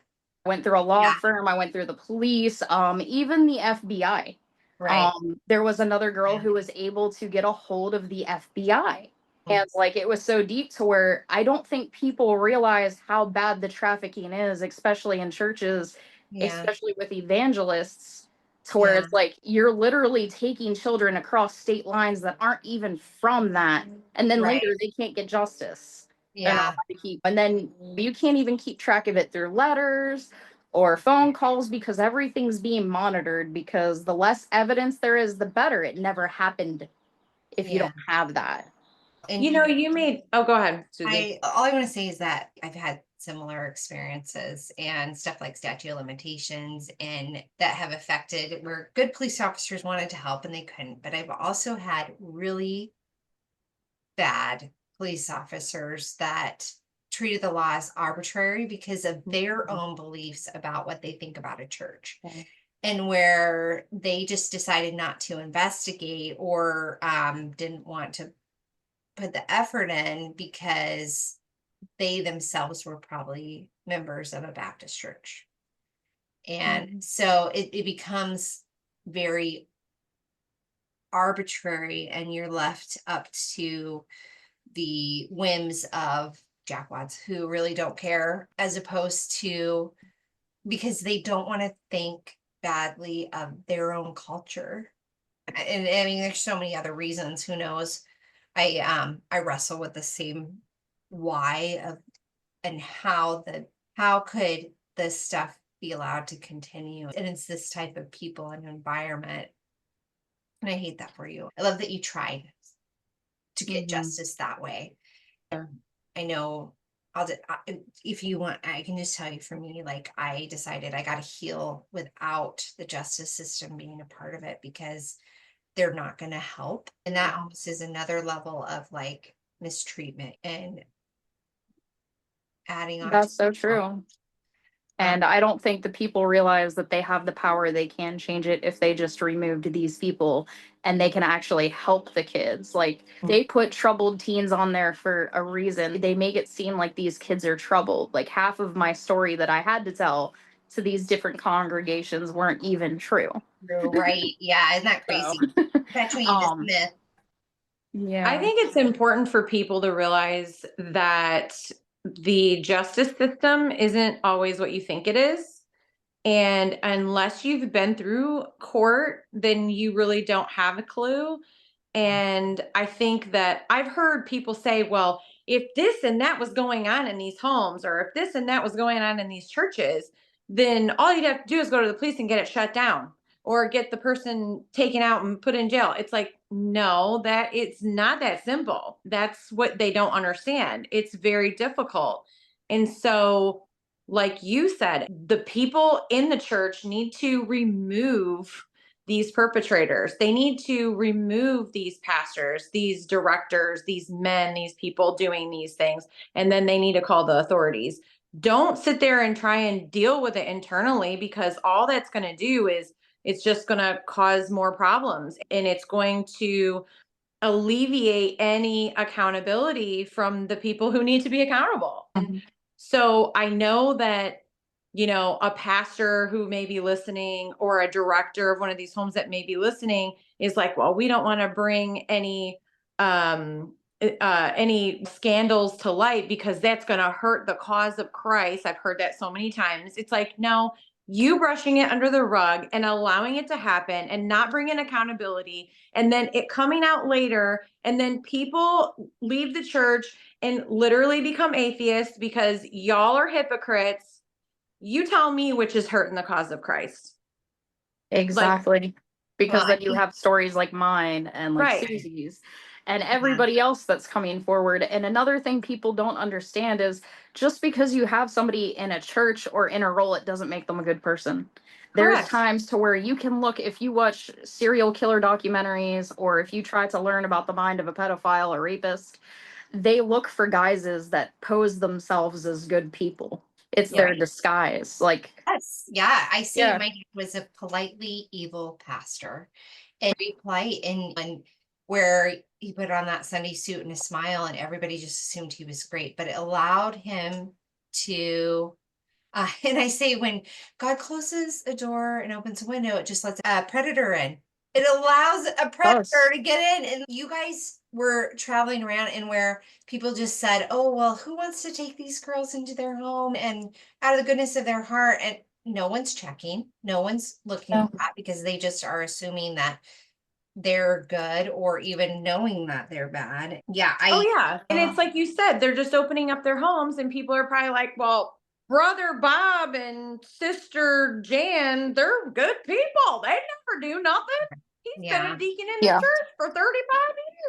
I went through a law Yeah. firm, I went through the police, even the FBI. Right. There was another girl who was able to get a hold of the FBI. And like it was so deep to where I don't think people realize how bad the trafficking is, especially in churches, Yeah. especially with evangelists, to where it's like you're literally taking children across state lines that aren't even from that, and then Right. later they can't get justice. They're not Yeah. allowed to keep, and then you can't even keep track of it through letters or phone calls, because everything's being monitored, because the less evidence there is, the better. It never happened if you Yeah. don't have that. And You know, you made, oh, go ahead, Susie. all I want to say is that I've had similar experiences and stuff like statute of limitations and that have affected where good police officers wanted to help and they couldn't. But I've also had really bad police officers that treated the law as arbitrary because of their own beliefs about what they think about a church. Okay. And where they just decided not to investigate or didn't want to put the effort in because they themselves were probably members of a Baptist church. And so it becomes very arbitrary and you're left up to the whims of jackwads who really don't care, as opposed to because they don't want to think badly of their own culture. And I mean, there's so many other reasons, who knows? I wrestle with the same why of and how could this stuff be allowed to continue? And it's this type of people and environment. And I hate that for you. I love that you tried to get justice that way. Yeah. I know if you want, I can just tell you, for me, like, I decided I got to heal without the justice system being a part of it because they're not going to help. And that almost is another level of like mistreatment and adding on. That's so true. And I don't think the people realize that they have the power. They can change it if they just removed these people and they can actually help the kids. Like, they put troubled teens on there for a reason. They make it seem like these kids are troubled. Like, half of my story that I had to tell to these different congregations weren't even true. Right. Yeah. Isn't that crazy? Perpetuating this myth. Yeah. I think it's important for people to realize that the justice system isn't always what you think it is. And unless you've been through court, then you really don't have a clue. And I think that I've heard people say, well, if this and that was going on in these homes, or if this and that was going on in these churches, then all you'd have to do is go to the police and get it shut down or get the person taken out and put in jail. It's like, no, that it's not that simple. That's what they don't understand. It's very difficult. And so, like you said, the people in the church need to remove these perpetrators. They need to remove these pastors, these directors, these men, these people doing these things, and then they need to call the authorities. Don't sit there and try and deal with it internally, because all that's going to do is it's just going to cause more problems, and it's going to alleviate any accountability from the people who need to be accountable. So I know that, you know, a pastor who may be listening, or a director of one of these homes that may be listening, is like, well, we don't want to bring any scandals to light because that's going to hurt the cause of Christ. I've heard that so many times. It's like, no, you brushing it under the rug and allowing it to happen and not bringing accountability, and then it coming out later, and then people leave the church and literally become atheists because y'all are hypocrites. You tell me which is hurting the cause of Christ. Exactly. Because Well, then you have stories like mine and like Right. Susie's and everybody else that's coming forward. And another thing people don't understand is just because you have somebody in a church or in a role, it doesn't make them a good person. There's Correct. times to where you can look, if you watch serial killer documentaries, or if you try to learn about the mind of a pedophile or rapist, they look for guises that pose themselves as good people. It's their disguise. Like, yes. Yeah. I say Yeah. my dad was a politely evil pastor, and very polite, and where he put on that Sunday suit and a smile and everybody just assumed he was great, but it allowed him to and I say, when God closes a door and opens a window, it just lets a predator in. It allows a predator to get in. And you guys were traveling around, and where people just said, oh, well, who wants to take these girls into their home and out of the goodness of their heart? And no one's checking. No one's looking at that, because they just are assuming that they're good, or even knowing that they're bad. Yeah. Oh yeah. And it's like you said, they're just opening up their homes, and people are probably like, well, Brother Bob and Sister Jan, they're good people. They never do nothing. He's been a deacon in the church for 35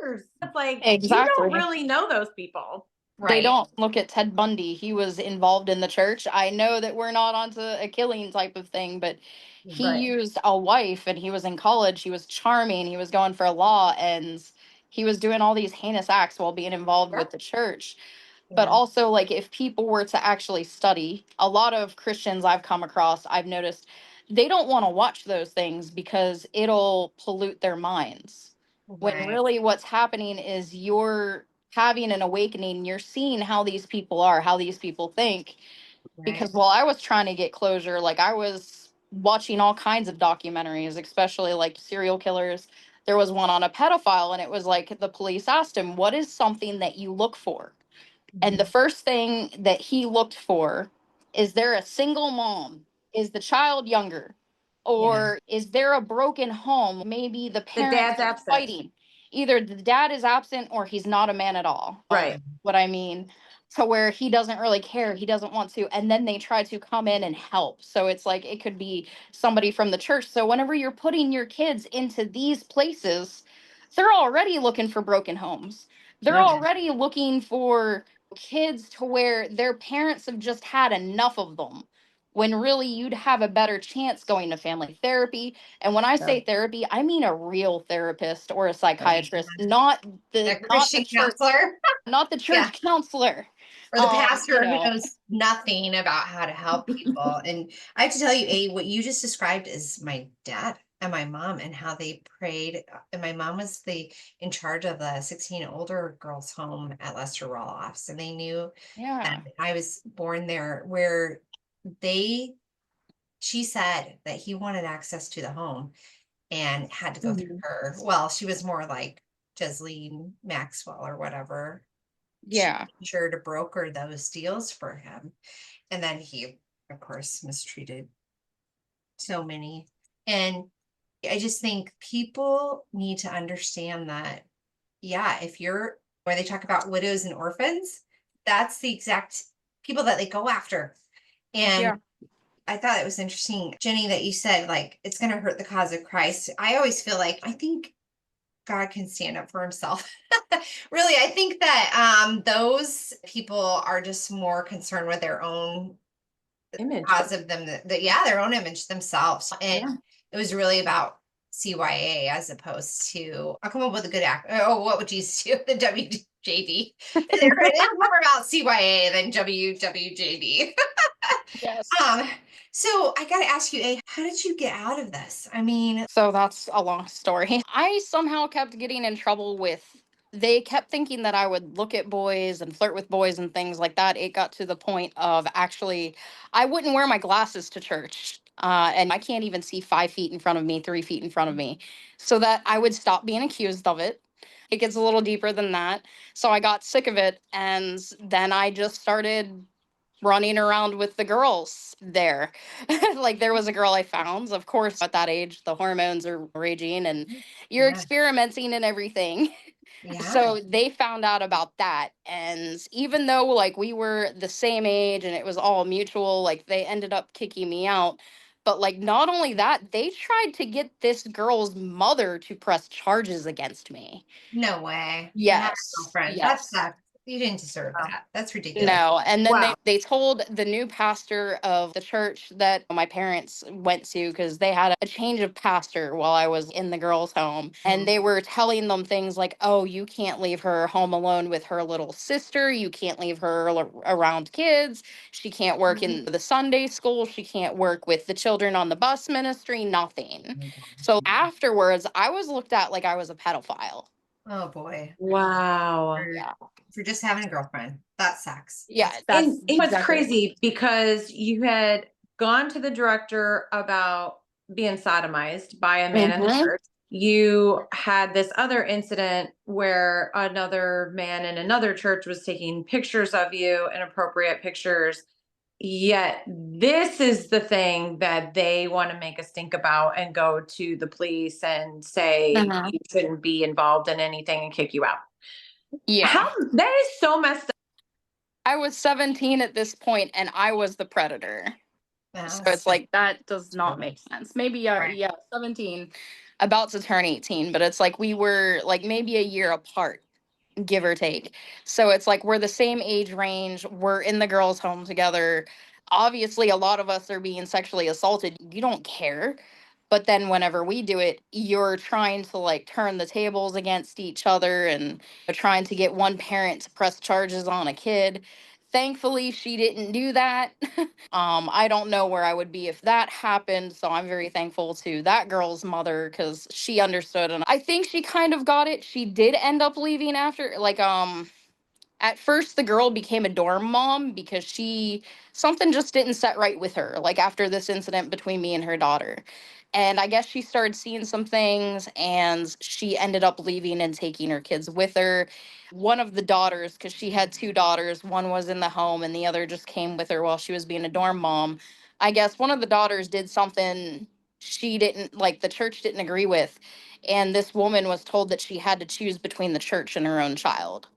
years. It's like, you don't really know those people. They don't look at Ted Bundy. He was involved in the church. I know that we're not onto a killing type of thing, but he used a wife and he was in college. He was charming. He was going for law and he was doing all these heinous acts while being involved with the church. But also, like, if people were to actually study, a lot of Christians I've come across, I've noticed they don't want to watch those things because it'll pollute their minds. When really what's happening is you're having an awakening, you're seeing how these people are, how these people think. Because while I was trying to get closure, like, I was watching all kinds of documentaries, especially like serial killers. There was one on a pedophile, and it was like the police asked him, "What is something that you look for?" And the first thing that he looked for is there a single mom? Is the child younger? Or is there a broken home? Maybe the The parents dad's are absent. fighting. Either the dad is absent or he's not a man at all. Right. What I mean? To where he doesn't really care, he doesn't want to, and then they try to come in and help. So it's like it could be somebody from the church. So whenever you're putting your kids into these places, they're already looking for broken homes. They're already looking for kids to where their parents have just had enough of them, when really you'd have a better chance going to family therapy. And when I say therapy, I mean a real therapist or a psychiatrist, not the Christian counselor. not the church counselor. Or the pastor You who know. knows nothing about how to help people. And I have to tell you, what you just described is my dad and my mom and how they prayed. And my mom was in charge of the 16 older girls home at Lester Roloffs. And they knew that I was born there, where she said that he wanted access to the home and had to go through her. Well, she was more like Jesleen Maxwell or whatever. Sure to broker those deals for him. And then he, of course, mistreated so many. And I just think people need to understand that, if you're where they talk about widows and orphans, that's the exact people that they go after. And I thought it was interesting, Jenny, that you said, like, it's going to hurt the cause of Christ. I always feel like, I think God can stand up for himself. Really, I think that those people are just more concerned with their own image, cause of them, their own image themselves. And it was really about CYA as opposed to, I'll come up with a good act. Oh, what would Jesus do? The WJD. They're more about CYA than WWJD. So I got to ask you, how did you get out of this? I mean, So that's a long story. I somehow kept getting in trouble with, they kept thinking that I would look at boys and flirt with boys and things like that. It got to the point of actually, I wouldn't wear my glasses to church. And I can't even see 5 feet in front of me, 3 feet in front of me, so that I would stop being accused of it. It gets a little deeper than that. So I got sick of it. And then I just started running around with the girls there. Like, there was a girl I found. Of course, at that age, the hormones are raging and you're experimenting and everything. So they found out about that. And even though, like, we were the same age and it was all mutual, like, they ended up kicking me out. But, like, not only that, they tried to get this girl's mother to press charges against me. No way. Yes. Girlfriend. That sucks. You didn't deserve that. That's ridiculous. No. And then they told the new pastor of the church that my parents went to, because they had a change of pastor while I was in the girls' home. And they were telling them things like, oh, you can't leave her home alone with her little sister. You can't leave her around kids. She can't work in the Sunday school. She can't work with the children on the bus ministry, nothing. So afterwards, I was looked at like I was a pedophile. Oh boy. Wow. For just having a girlfriend. That sucks. Yeah. And what's crazy, because you had gone to the director about being sodomized by a man in the church. You had this other incident where another man in another church was taking pictures of you, inappropriate pictures. Yet this is the thing that they want to make us think about and go to the police and say you shouldn't be involved in anything and kick you out. Yeah. That is so messed up. I was 17 at this point and I was the predator. So it's like, that does not make sense. Maybe, Right. yeah, 17, about to turn 18, but it's like we were like maybe a year apart, give or take. So it's like we're the same age range. We're in the girls' home together. Obviously, a lot of us are being sexually assaulted. You don't care. But then whenever we do it, you're trying to like turn the tables against each other and trying to get one parent to press charges on a kid. Thankfully, she didn't do that. I don't know where I would be if that happened. So I'm very thankful to that girl's mother because she understood. And I think she kind of got it. She did end up leaving after, like, at first the girl became a dorm mom because something just didn't set right with her, like after this incident between me and her daughter. And I guess she started seeing some things and she ended up leaving and taking her kids with her. One of the daughters, because she had two daughters, one was in the home and the other just came with her while she was being a dorm mom. I guess one of the daughters did something she didn't like, the church didn't agree with. And this woman was told that she had to choose between the church and her own child.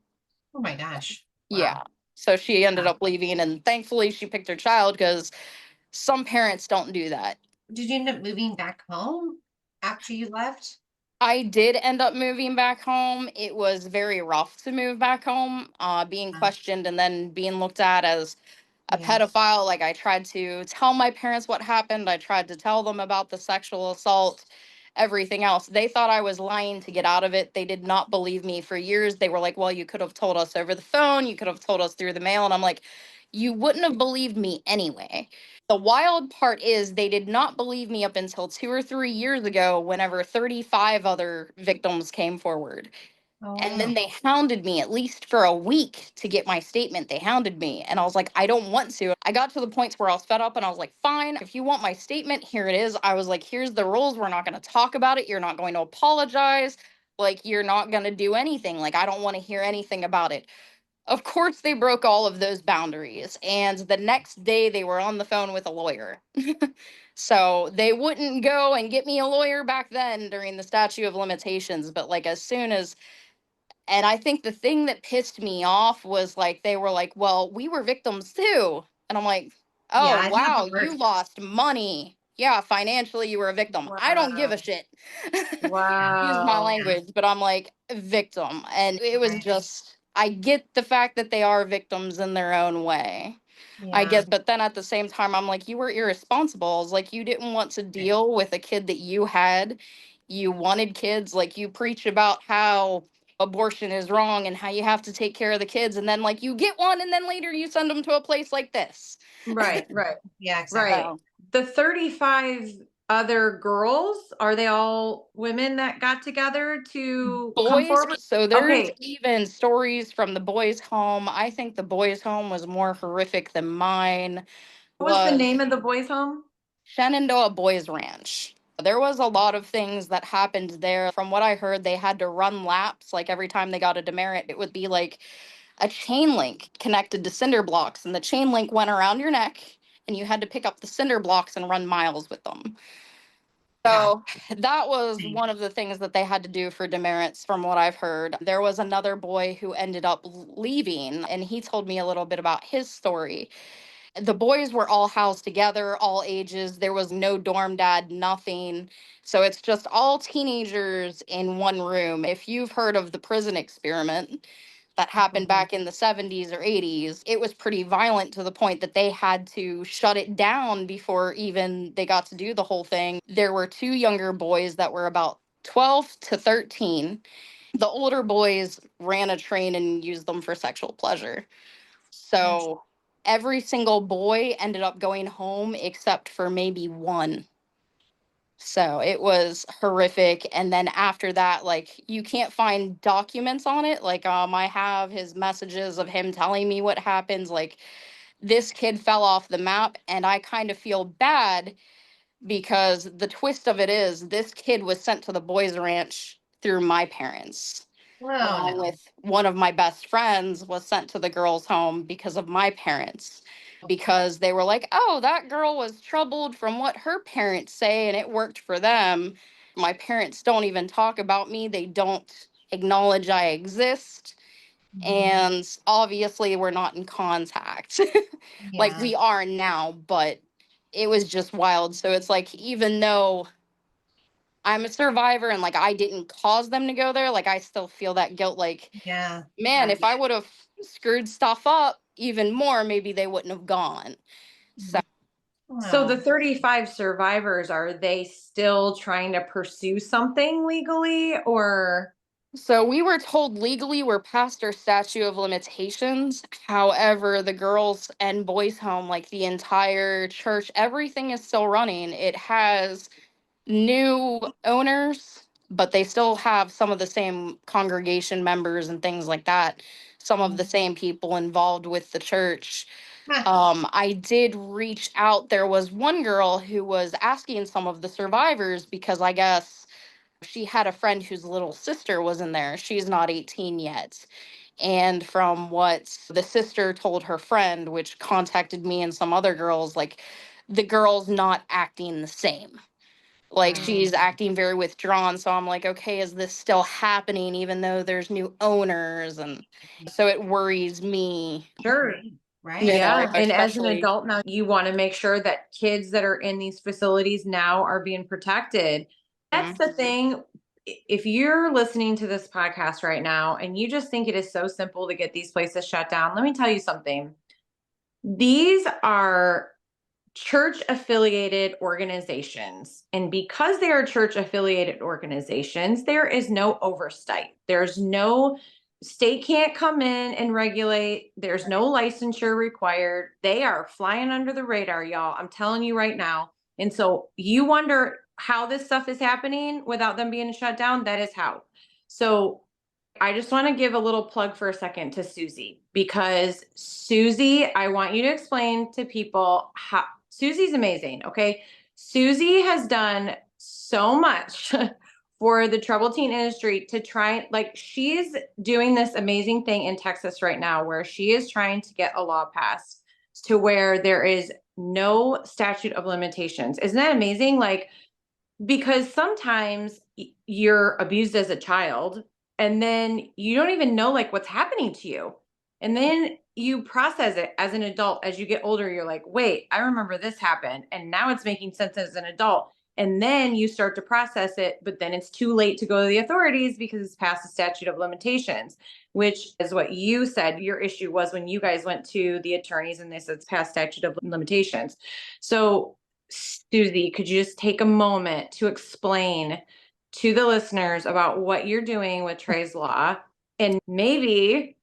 Oh my gosh. Yeah. Wow. So she ended Wow. up leaving, and thankfully she picked her child because some parents don't do that. Did you end up moving back home after you left? I did end up moving back home. It was very rough to move back home, being questioned and then being looked at as a Yeah. pedophile. Like, I tried to tell my parents what happened. I tried to tell them about the sexual assault, everything else. They thought I was lying to get out of it. They did not believe me for years. They were like, well, you could have told us over the phone. You could have told us through the mail. And I'm like, you wouldn't have believed me anyway. The wild part is they did not believe me up until 2 or 3 years ago, whenever 35 other victims came forward. And then they hounded me at least for a week to get my statement. They hounded me. And I was like, I don't want to. I got to the point where I was fed up and I was like, fine, if you want my statement, here it is. I was like, here's the rules. We're not going to talk about it. You're not going to apologize. Like, you're not going to do anything. Like, I don't want to hear anything about it. Of course, they broke all of those boundaries. And the next day, they were on the phone with a lawyer. So they wouldn't go and get me a lawyer back then during the statute of limitations. But like, as soon as and I think the thing that pissed me off was like, they were like, well, we were victims too. And I'm like, Yeah, oh, I thought wow, the word. you lost money. Yeah, financially, you were a victim. I don't give Wow. a shit. Use my Wow. language, but I'm like, victim. And it was Right. just, I get the fact that they are victims in their own way. I Yeah. guess, but then at the same time, I'm like, you were irresponsible. I was like, you didn't want to deal with a kid that you had. You wanted kids. Like, you preach about how abortion is wrong and how you have to take care of the kids. And then, like, you get one and then later you send them to a place like this. Right, right, Yeah, exactly. right. So, The 35 other girls, are they all women that got together to come boys, forward? so there's Okay. even stories from the boys' home. I think the boys' home was more horrific than mine. What was the Was name of the boys' home? Shenandoah Boys Ranch. There was a lot of things that happened there. From what I heard, they had to run laps. Like, every time they got a demerit, it would be like a chain link connected to cinder blocks, and the chain link went around your neck, and you had to pick up the cinder blocks and run miles with them. Yeah. So that was one of the things that they had to do for demerits, from what I've heard. There was another boy who ended up leaving, and he told me a little bit about his story. The boys were all housed together, all ages. There was no dorm dad, nothing. So it's just all teenagers in one room. If you've heard of the prison experiment that happened back in the 70s or 80s, it was pretty violent to the point that they had to shut it down before even they got to do the whole thing. There were two younger boys that were about 12 to 13. The older boys ran a train and used them for sexual pleasure. So every single boy ended up going home except for maybe one. So it was horrific. And then after that, like, you can't find documents on it. Like, I have his messages of him telling me what happens. Like, this kid fell off the map, and I kind of feel bad because the twist of it is this kid was sent to the boys ranch through my parents, Oh along no. with one of my best friends was sent to the girls' home because of my parents, because they were like, oh, that girl was troubled from what her parents say and it worked for them. My parents don't even talk about me. They don't acknowledge I exist. And obviously we're not in contact like Yeah. we are now, but it was just wild. So it's like, even though I'm a survivor and like I didn't cause them to go there, like I still feel that guilt. Like, Yeah. man, if I would have screwed stuff up even more, maybe they wouldn't have gone. So So the Wow. 35 survivors, are they still trying to pursue something legally, or? So we were told legally we're past our statute of limitations. However, the girls and boys home, like the entire church, everything is still running. It has new owners, but they still have some of the same congregation members and things like that. Some of the same people involved with the church. Huh. I did reach out. There was one girl who was asking some of the survivors because I guess she had a friend whose little sister was in there. She's not 18 yet. And from what the sister told her friend, which contacted me and some other girls, like the girl's not acting the same. Like she's acting very withdrawn. So I'm like, okay, is this still happening even though there's new owners? And so it worries me, Sure. Right. you know, Yeah. And as an especially. adult now, you want to make sure that kids that are in these facilities now are being protected. That's the thing. If you're listening to this podcast right now and you just think it is so simple to get these places shut down, let me tell you something. These are church affiliated organizations. And because they are church affiliated organizations, there is no oversight. There's no state can't come in and regulate. There's no licensure required. They are flying under the radar, y'all. I'm telling you right now. And so you wonder how this stuff is happening without them being shut down. That is how. So I just want to give a little plug for a second to Susie, because Susie, I want you to explain to people how Susie's amazing. Okay. Susie has done so much for the troubled teen industry to try, like, she's doing this amazing thing in Texas right now where she is trying to get a law passed to where there is no statute of limitations. Isn't that amazing? Like, because sometimes you're abused as a child and then you don't even know like what's happening to you. And then you process it as an adult. As you get older, you're like, wait, I remember this happened. And now it's making sense as an adult. And then you start to process it, but then it's too late to go to the authorities because it's past the statute of limitations, which is what you said your issue was when you guys went to the attorneys and they said it's past statute of limitations. So Susie, could you just take a moment to explain to the listeners about what you're doing with Trey's Law? And maybe,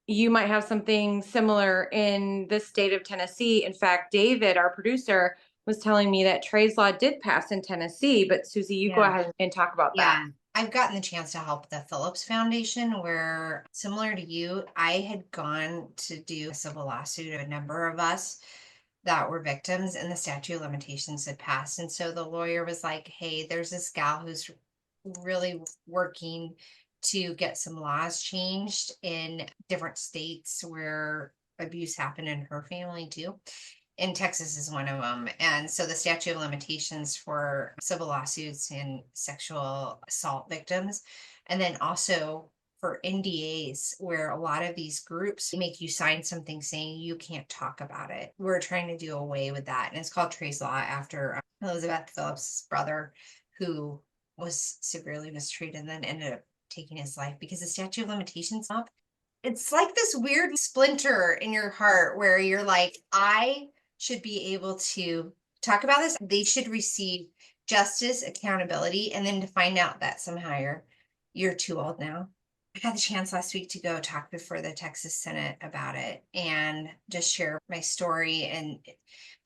you might have something similar in the state of Tennessee. In fact, David, our producer, was telling me that Trey's Law did pass in Tennessee. But Susie, you go ahead and talk about that. Yeah. I've gotten the chance to help the Phillips Foundation, where, similar to you, I had gone to do a civil lawsuit of a number of us that were victims, and the statute of limitations had passed. And so the lawyer was like, hey, there's this gal who's really working to get some laws changed in different states where abuse happened in her family too. And Texas is one of them. And so the statute of limitations for civil lawsuits and sexual assault victims, and then also for NDAs, where a lot of these groups make you sign something saying you can't talk about it. We're trying to do away with that. And it's called Trey's Law, after Elizabeth Phillips' brother, who was severely mistreated and then ended up taking his life because the statute of limitations up. It's like this weird splinter in your heart where you're like, I should be able to talk about this. They should receive justice, accountability, and then to find out that somehow you're too old now. I had the chance last week to go talk before the Texas Senate about it and just share my story and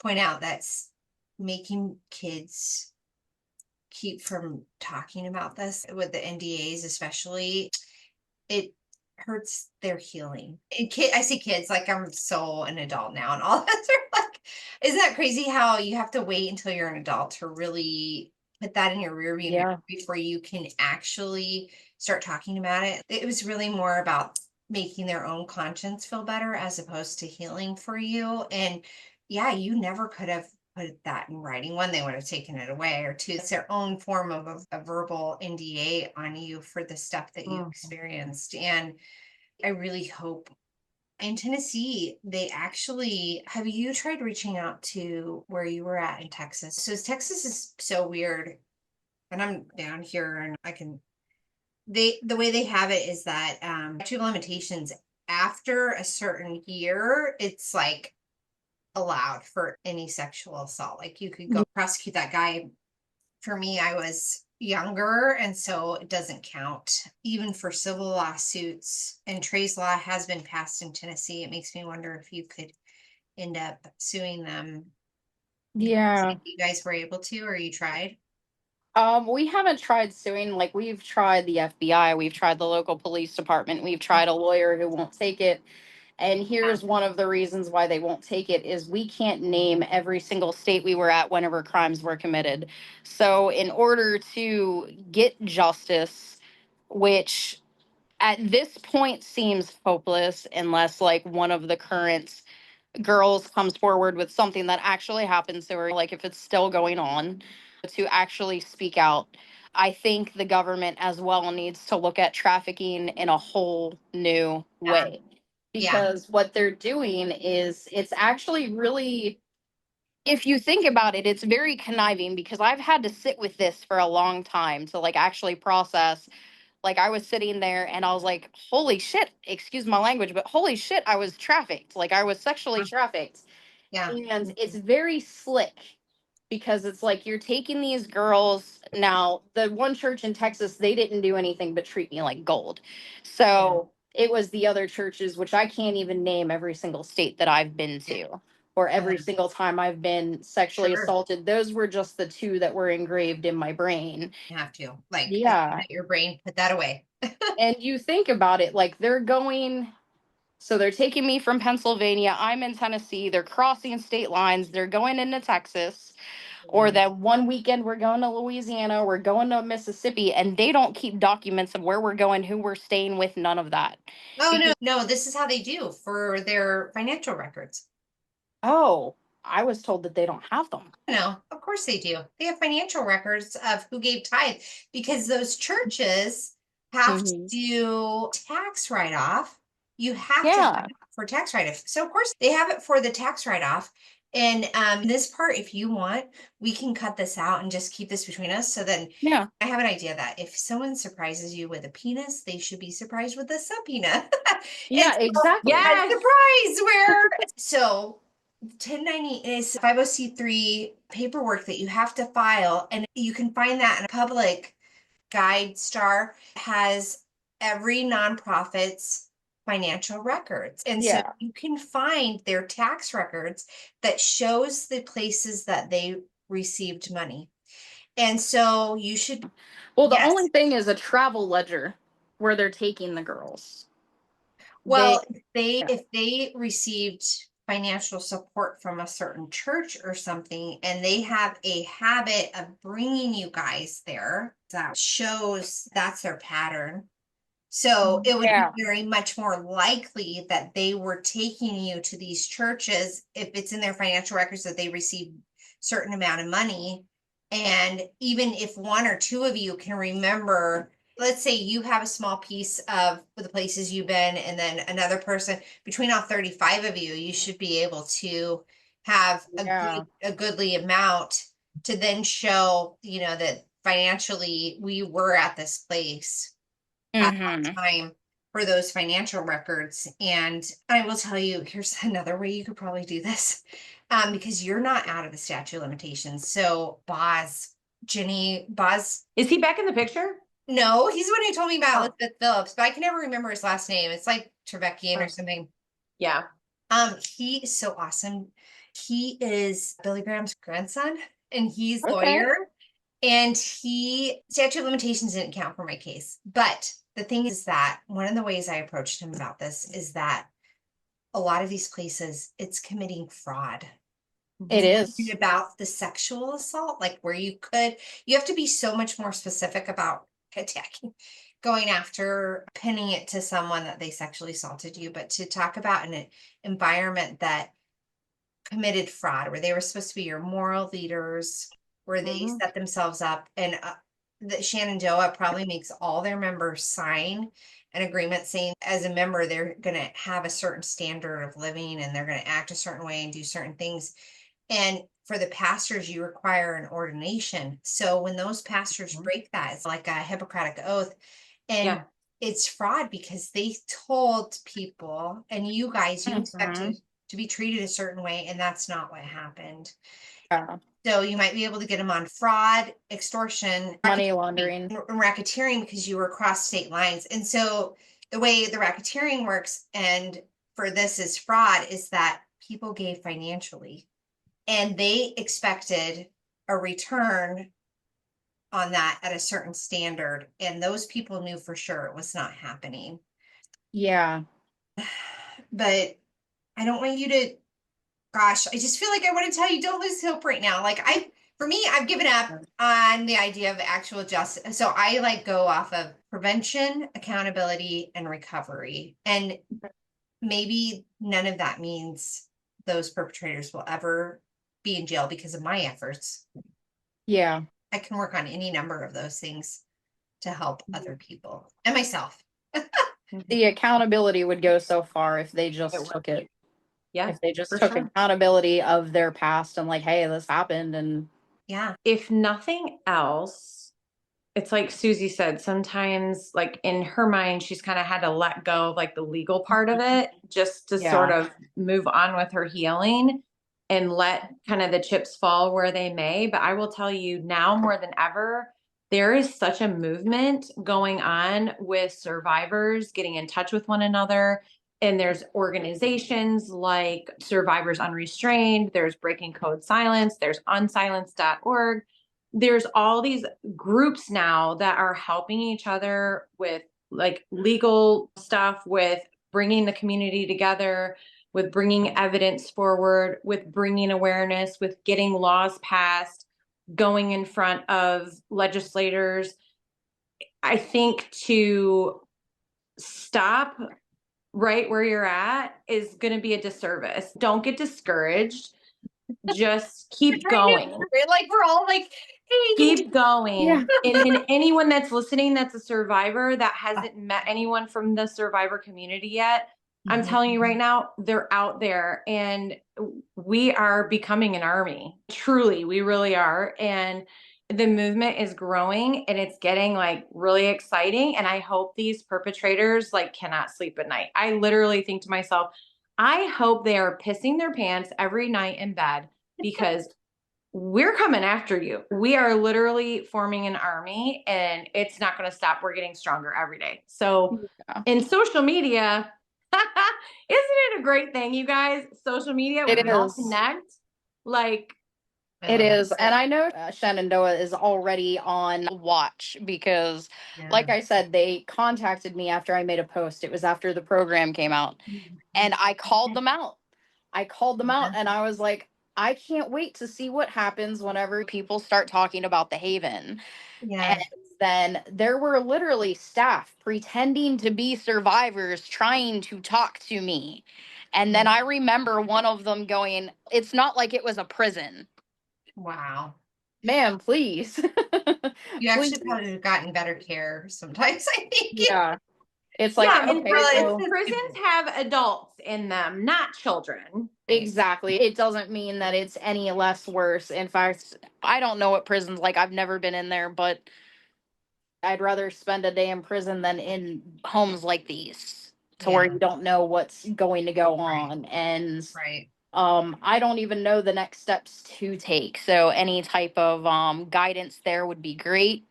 point out that's making kids keep from talking about this with the NDAs, especially. It hurts their healing. And I see kids, like, I'm so an adult now, and all that. Are like, isn't that crazy how you have to wait until you're an adult to really put that in your rearview mirror before you can actually start talking about it? It was really more about making their own conscience feel better as opposed to healing for you. And yeah, you never could have put that in writing. One, they would have taken it away, or two, it's their own form of a verbal NDA on you for the stuff that you experienced. And I really hope in Tennessee, they actually, have you tried reaching out to where you were at in Texas? So Texas is so weird. And I'm down here and the way they have it is that statute of limitations after a certain year, it's like allowed for any sexual assault. Like you could go prosecute that guy. For me, I was younger, and so it doesn't count. Even for civil lawsuits, and Trey's law has been passed in Tennessee. It makes me wonder if you could end up suing them. Yeah. If you guys were able to, or you tried? We haven't tried suing. Like, we've tried the FBI, we've tried the local police department, we've tried a lawyer who won't take it. And here's one of the reasons why they won't take it is we can't name every single state we were at whenever crimes were committed. So in order to get justice, which at this point seems hopeless unless like one of the current girls comes forward with something that actually happens to her, like if it's still going on, to actually speak out. I think the government as well needs to look at trafficking in a whole new way. Yeah. Because what they're doing is it's actually really, if you think about it, it's very conniving because I've had to sit with this for a long time to like actually process. Like I was sitting there and I was like, holy shit, excuse my language, but holy shit, I was trafficked. Like I was sexually trafficked. Yeah. And it's very slick because it's like you're taking these girls. Now, the one church in Texas, they didn't do anything but treat me like gold. So it was the other churches, which I can't even name every single state that I've been to or every single time I've been sexually Sure. assaulted. Those were just the two that were engraved in my brain. You have to, like, Yeah. your brain, put that away. And you think about it, like they're going, so they're taking me from Pennsylvania. I'm in Tennessee. They're crossing state lines. They're going into Texas. Or that one weekend we're going to Louisiana, we're going to Mississippi, and they don't keep documents of where we're going, who we're staying with, none of that. Oh, Because, no, this is how they do for their financial records. oh, I was told that they don't have them. No, of course they do. They have financial records of who gave tithe because those churches have to Mhm. do tax write-off. You have to have Yeah. it for tax write-off. So of course they have it for the tax write-off. And this part, if you want, we can cut this out and just keep this between us. So then Yeah. I have an idea that if someone surprises you with a penis, they should be surprised with a subpoena. Yeah, And so exactly. a Yes. surprise where so 1090 is 50C3 paperwork that you have to file, and you can find that in a public guide. Star has every nonprofit's financial records, and so Yeah. you can find their tax records that shows the places that they received money. And so you should, Well, the yes. only thing is a travel ledger where they're taking the girls. Well, Yeah. if they received financial support from a certain church or something, and they have a habit of bringing you guys there, that shows that's their pattern. So it would be Yeah. very much more likely that they were taking you to these churches if it's in their financial records that they received certain amount of money. And even if one or two of you can remember, let's say you have a small piece of the places you've been, and then another person, between all 35 of you, you should be able to have Yeah. a goodly amount to then show, that financially we were at this place at that Mm-hmm. time for those financial records. And I will tell you, here's another way you could probably do this, because you're not out of the statute of limitations. So Boz, Is he back in the picture? no, he's the one who told me about Oh. Elizabeth Phillips, but I can never remember his last name. It's like Trebekian Oh. or something. Yeah. He is so awesome. He is Billy Graham's grandson, and he's a Okay. lawyer. And statute of limitations didn't count for my case. But the thing is that one of the ways I approached him about this is that a lot of these places, it's committing fraud. It is. About the sexual assault, like where you have to be so much more specific about attacking, going after, pinning it to someone that they sexually assaulted you, but to talk about an environment that committed fraud, where they were supposed to be your moral leaders, where they Mhm. set themselves up, and the Shenandoah probably makes all their members sign an agreement saying, as a member, they're going to have a certain standard of living and they're going to act a certain way and do certain things. And for the pastors, you require an ordination. So when those pastors Mhm. break that, it's like a Hippocratic oath. And Yeah. it's fraud because they told people, and you guys, you Mhm. expected to be treated a certain way, and that's not what happened. Yeah. So you might be able to get them on fraud, extortion, Money laundering. and racketeering because you were across state lines. And so the way the racketeering works, and for this is fraud, is that people gave financially and they expected a return on that at a certain standard. And those people knew for sure it was not happening. Yeah. But I don't want you to, gosh, I just feel like I want to tell you, don't lose hope right now. Like for me, I've given up on the idea of actual justice. So I like go off of prevention, accountability, and recovery. And maybe none of that means those perpetrators will ever be in jail because of my efforts. Yeah. I can work on any number of those things to help other people and myself. The accountability would go so far if they It just would. took it. Yeah, If they just for took sure. accountability of their past and like, hey, this happened, and Yeah. If nothing else, it's like Susie said, sometimes like in her mind, she's kind of had to let go of like the legal part of it just to sort yeah. of move on with her healing and let kind of the chips fall where they may. But I will tell you now more than ever, there is such a movement going on with survivors getting in touch with one another. And there's organizations like Survivors Unrestrained, there's Breaking Code Silence, there's unsilence.org. There's all these groups now that are helping each other with like legal stuff, with bringing the community together, with bringing evidence forward, with bringing awareness, with getting laws passed, going in front of legislators. I think to stop right where you're at is going to be a disservice. Don't get discouraged. Just keep I know. going. Like we're all like, hey, Keep going. Yeah. And anyone that's listening that's a survivor that hasn't met anyone from the survivor community yet, I'm telling you right now, they're out there and we are becoming an army. Truly, we really are. And the movement is growing and it's getting like really exciting. And I hope these perpetrators like cannot sleep at night. I literally think to myself, I hope they are pissing their pants every night in bed because we're coming after you. We are literally forming an army and it's not going to stop. We're getting stronger every day. So Yeah. in social media, isn't it a great thing, you guys? Social media, It we all is. connect. Like, I It love is. it. And I know Shenandoah is already on watch because, like Yeah. I said, they contacted me after I made a post. It was after the program came out. And I called them out. I called them out and I was like, I can't wait to see what happens whenever people start talking about the Haven. And Yeah. then there were literally staff pretending to be survivors trying to talk to me. And then I remember one of them going, it's not like it was a prison. Wow. Ma'am, please. You Please. actually probably have gotten better care sometimes, I think. Yeah. It's like, yeah, and okay, prisons so prisons have adults in them, not children. exactly. It doesn't mean that it's any less worse. In fact, I don't know what prison's like. I've never been in there, but I'd rather spend a day in prison than in homes like these to where Yeah. you don't know what's going to go Right. on. And Right. I don't even know the next steps to take. So any type of guidance there would be great.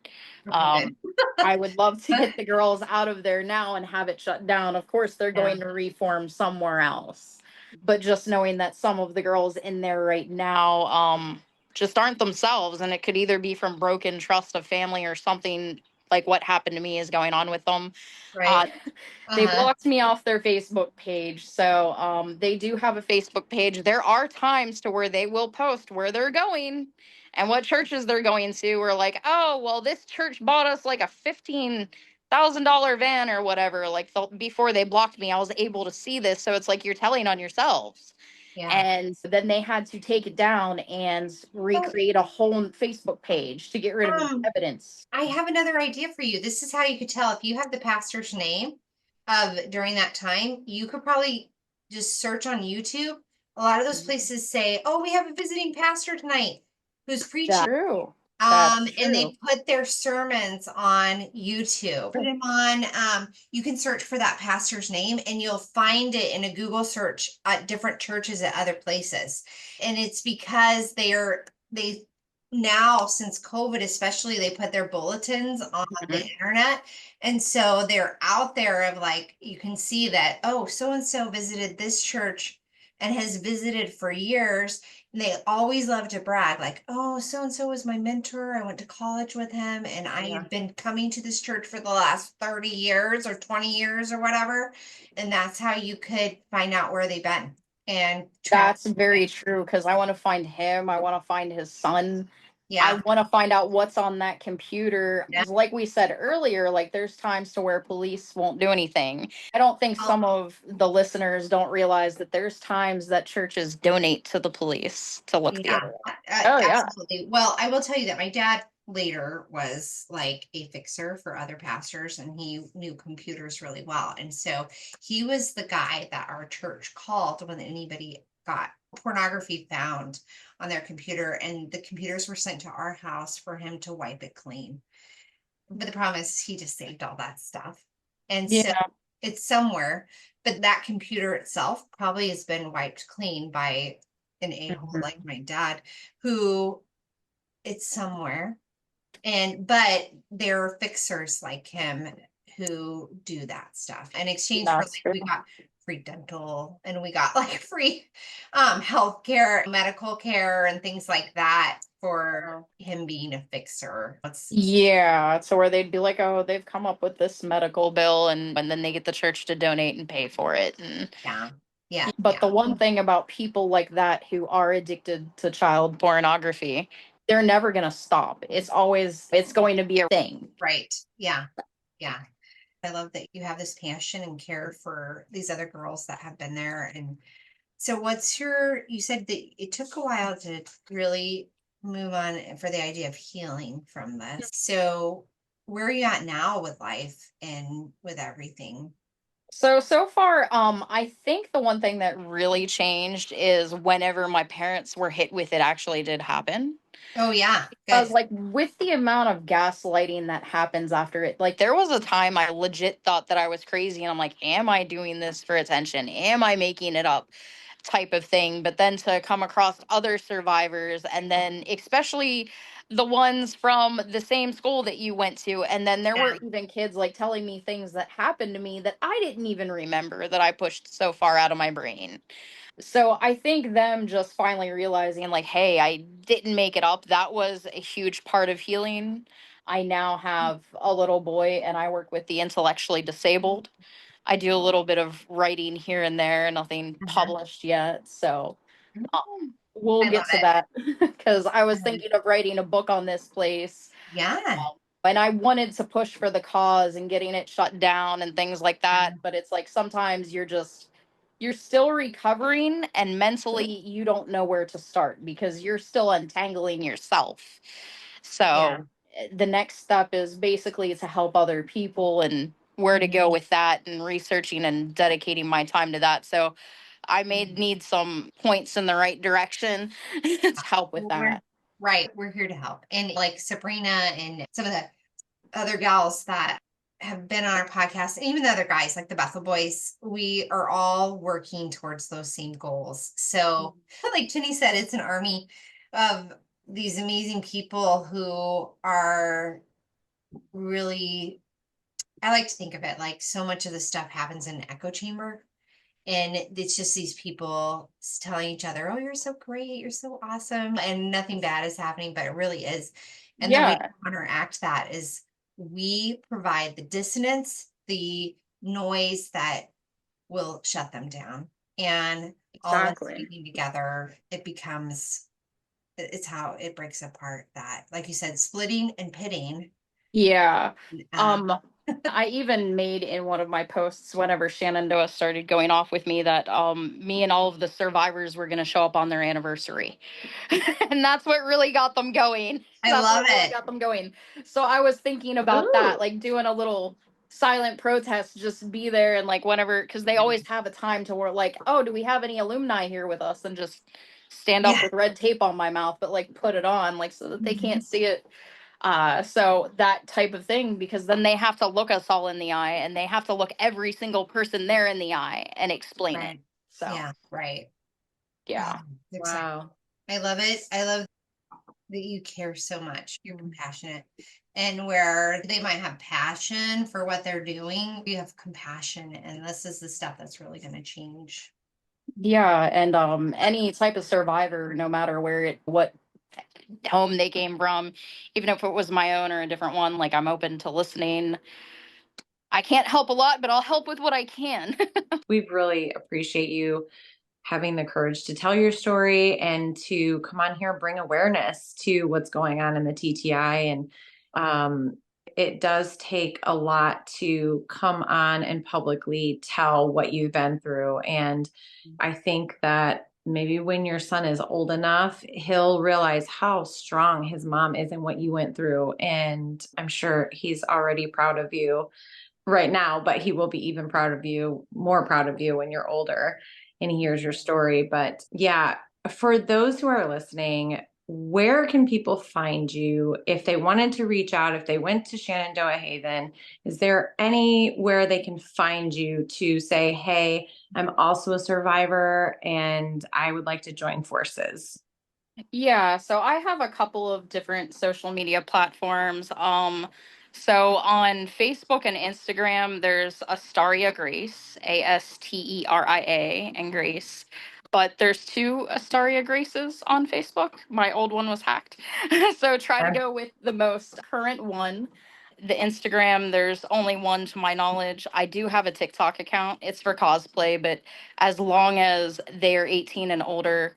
Okay, Um I would love to get the girls out of there now and have it shut down. Of course, they're Yeah. going to reform somewhere else. But just knowing that some of the girls in there right now just aren't themselves, and it could either be from broken trust of family or something like what happened to me is going on with them. Right. Uh, they Uh-huh. blocked me off their Facebook page. So they do have a Facebook page. There are times to where they will post where they're going and what churches they're going to. We're like, oh, well, this church bought us like a $15,000 van or whatever. Like before they blocked me, I was able to see this. So it's like you're telling on yourselves. Yeah. And then they had to take it down and So, recreate a whole Facebook page to get rid of the um, evidence. I have another idea for you. This is how you could tell if you have the pastor's name of during that time, you could probably just search on YouTube. A lot of those places say, "Oh, we have a visiting pastor tonight who's preaching." That's true. That's And true. they put their sermons on YouTube. Put them on, you can search for that pastor's name and you'll find it in a Google search at different churches at other places. And it's because they now, since COVID, especially, they put their bulletins on the Mhm. internet. And so they're out there of like, you can see that, oh, so and so visited this church and has visited for years, and they always love to brag, like, oh, so and so was my mentor. I went to college with him, and I Yeah. have been coming to this church for the last 30 years or 20 years or whatever. And that's how you could find out where they've been and travel. That's very true because I want to find him. I want to find his son. I Yeah. want to find out what's on that computer. Yeah. 'Cause like we said earlier, like there's times to where police won't do anything. I don't think Oh, some of the listeners don't realize that there's times that churches donate to the police to look the yeah. other way. Oh yeah. Absolutely. Well, I will tell you that my dad later was like a fixer for other pastors and he knew computers really well. And so he was the guy that our church called when anybody got pornography found on their computer, and the computers were sent to our house for him to wipe it clean. But the problem is he just saved all that stuff. And so Yeah. it's somewhere, but that computer itself probably has been wiped clean by an a-hole Mhm. like my dad, who it's somewhere. And but there are fixers like him who do that stuff. In exchange for That's like true. we got free dental and we got like free health care, medical care and things like that for him being a fixer. Yeah, so where they'd be like, "Oh, they've come up with this medical bill," and then they get the church to donate and pay for it. And Yeah. Yeah. but Yeah. the one thing about people like that who are addicted to child pornography, they're never going to stop. It's going to be a thing. Right. Yeah. Yeah. I love that you have this passion and care for these other girls that have been there. And so you said that it took a while to really move on for the idea of healing from this. So where are you at now with life and with everything? So far, I think the one thing that really changed is whenever my parents were hit with it actually did happen. Oh yeah, I was good. like, with the amount of gaslighting that happens after it, like there was a time I legit thought that I was crazy, and I'm like, am I doing this for attention? Am I making it up? Type of thing. But then to come across other survivors, and then especially the ones from the same school that you went to, and then there Yeah. were even kids like telling me things that happened to me that I didn't even remember, that I pushed so far out of my brain. So I think them just finally realizing, like, hey, I didn't make it up. That was a huge part of healing. I now have a little boy and I work with the intellectually disabled. I do a little bit of writing here and there, nothing Mhm. published yet. So we'll I love get to it. that because I was Um, thinking of writing a book on this place. Yeah. And I wanted to push for the cause and getting it shut down and things like that. Yeah. But it's like sometimes you're still recovering, and mentally you don't know where to start because you're still untangling yourself. Yeah. So the next step is basically to help other people and where to go with that, and researching and dedicating my time to that. So I may need some points in the right direction to help with Well, that. right. We're here to help. And like Sabrina and some of the other gals that have been on our podcast, and even the other guys like the Bethel Boys, we are all working towards those same goals. So, like Jenny said, it's an army of these amazing people who are really, I like to think of it like so much of the stuff happens in an echo chamber. And it's just these people telling each other, oh, you're so great, you're so awesome. And nothing bad is happening, but it really is. And the way to Yeah, counteract that is we provide the dissonance, the noise that will shut them down. And all of us exactly. speaking together, it becomes, it's how it breaks apart that, like you said, splitting and pitting. Yeah. Um, Um, I even made in one of my posts whenever Shenandoah started going off with me that me and all of the survivors were going to show up on their anniversary. And that's what really got them going. I That's love what really it. got them going. So I was thinking about that, Ooh. like doing a little silent protest, just be there and like whenever, because they always have a time to where like, oh, do we have any alumni here with us? And just stand up Yeah. with red tape on my mouth, but like put it on like so that they Mhm. can't see it. So that type of thing, because then they have to look us all in the eye and they have to look every single person there in the eye and explain it. Right. So Yeah, right. yeah. It's exciting. Wow. I love it. I love that you care so much. You're compassionate. And where they might have passion for what they're doing, you have compassion. And this is the stuff that's really going to change. Yeah, and any type of survivor, no matter what home they came from, even if it was my own or a different one, like I'm open to listening. I can't help a lot, but I'll help with what I can. We really appreciate you having the courage to tell your story and to come on here, bring awareness to what's going on in the TTI. And um, it does take a lot to come on and publicly tell what you've been through. And I think that maybe when your son is old enough, he'll realize how strong his mom is and what you went through. And I'm sure he's already proud of you right now, but he will be even proud of you, more proud of you when you're older and he hears your story. But yeah, for those who are listening, where can people find you if they wanted to reach out, if they went to Shenandoah Haven? Is there anywhere they can find you to say, hey, I'm also a survivor and I would like to join forces? Yeah, so I have a couple of different social media platforms. So on Facebook and Instagram, there's Astaria Grace, Asteria, and Grace. But there's two Astaria Graces on Facebook. My old one was hacked. So try to go with the most current one. The Instagram, there's only one to my knowledge. I do have a TikTok account. It's for cosplay, but as long as they're 18 and older,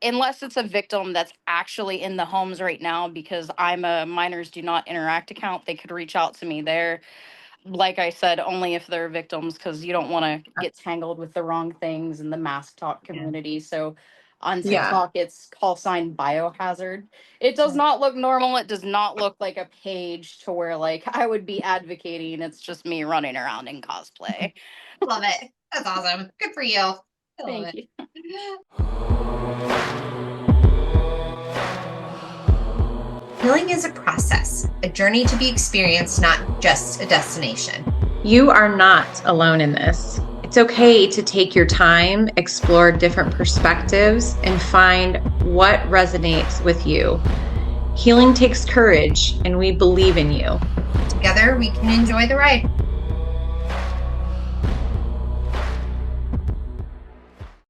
unless it's a victim that's actually in the homes right now, because I'm a minors do not interact account, they could reach out to me there. Like I said, only if they're victims, because you don't want to get tangled with the wrong things in the mask talk community. So on Yeah. TikTok, it's call sign biohazard. It does not look normal. It does not look like a page to where like I would be advocating. It's just me running around in cosplay. Love it. That's awesome. Good for you. I love Thank it. you. Healing is a process, a journey to be experienced, not just a destination. You are not alone in this. It's okay to take your time, explore different perspectives, and find what resonates with you. Healing takes courage, and we believe in you. Together, we can enjoy the ride.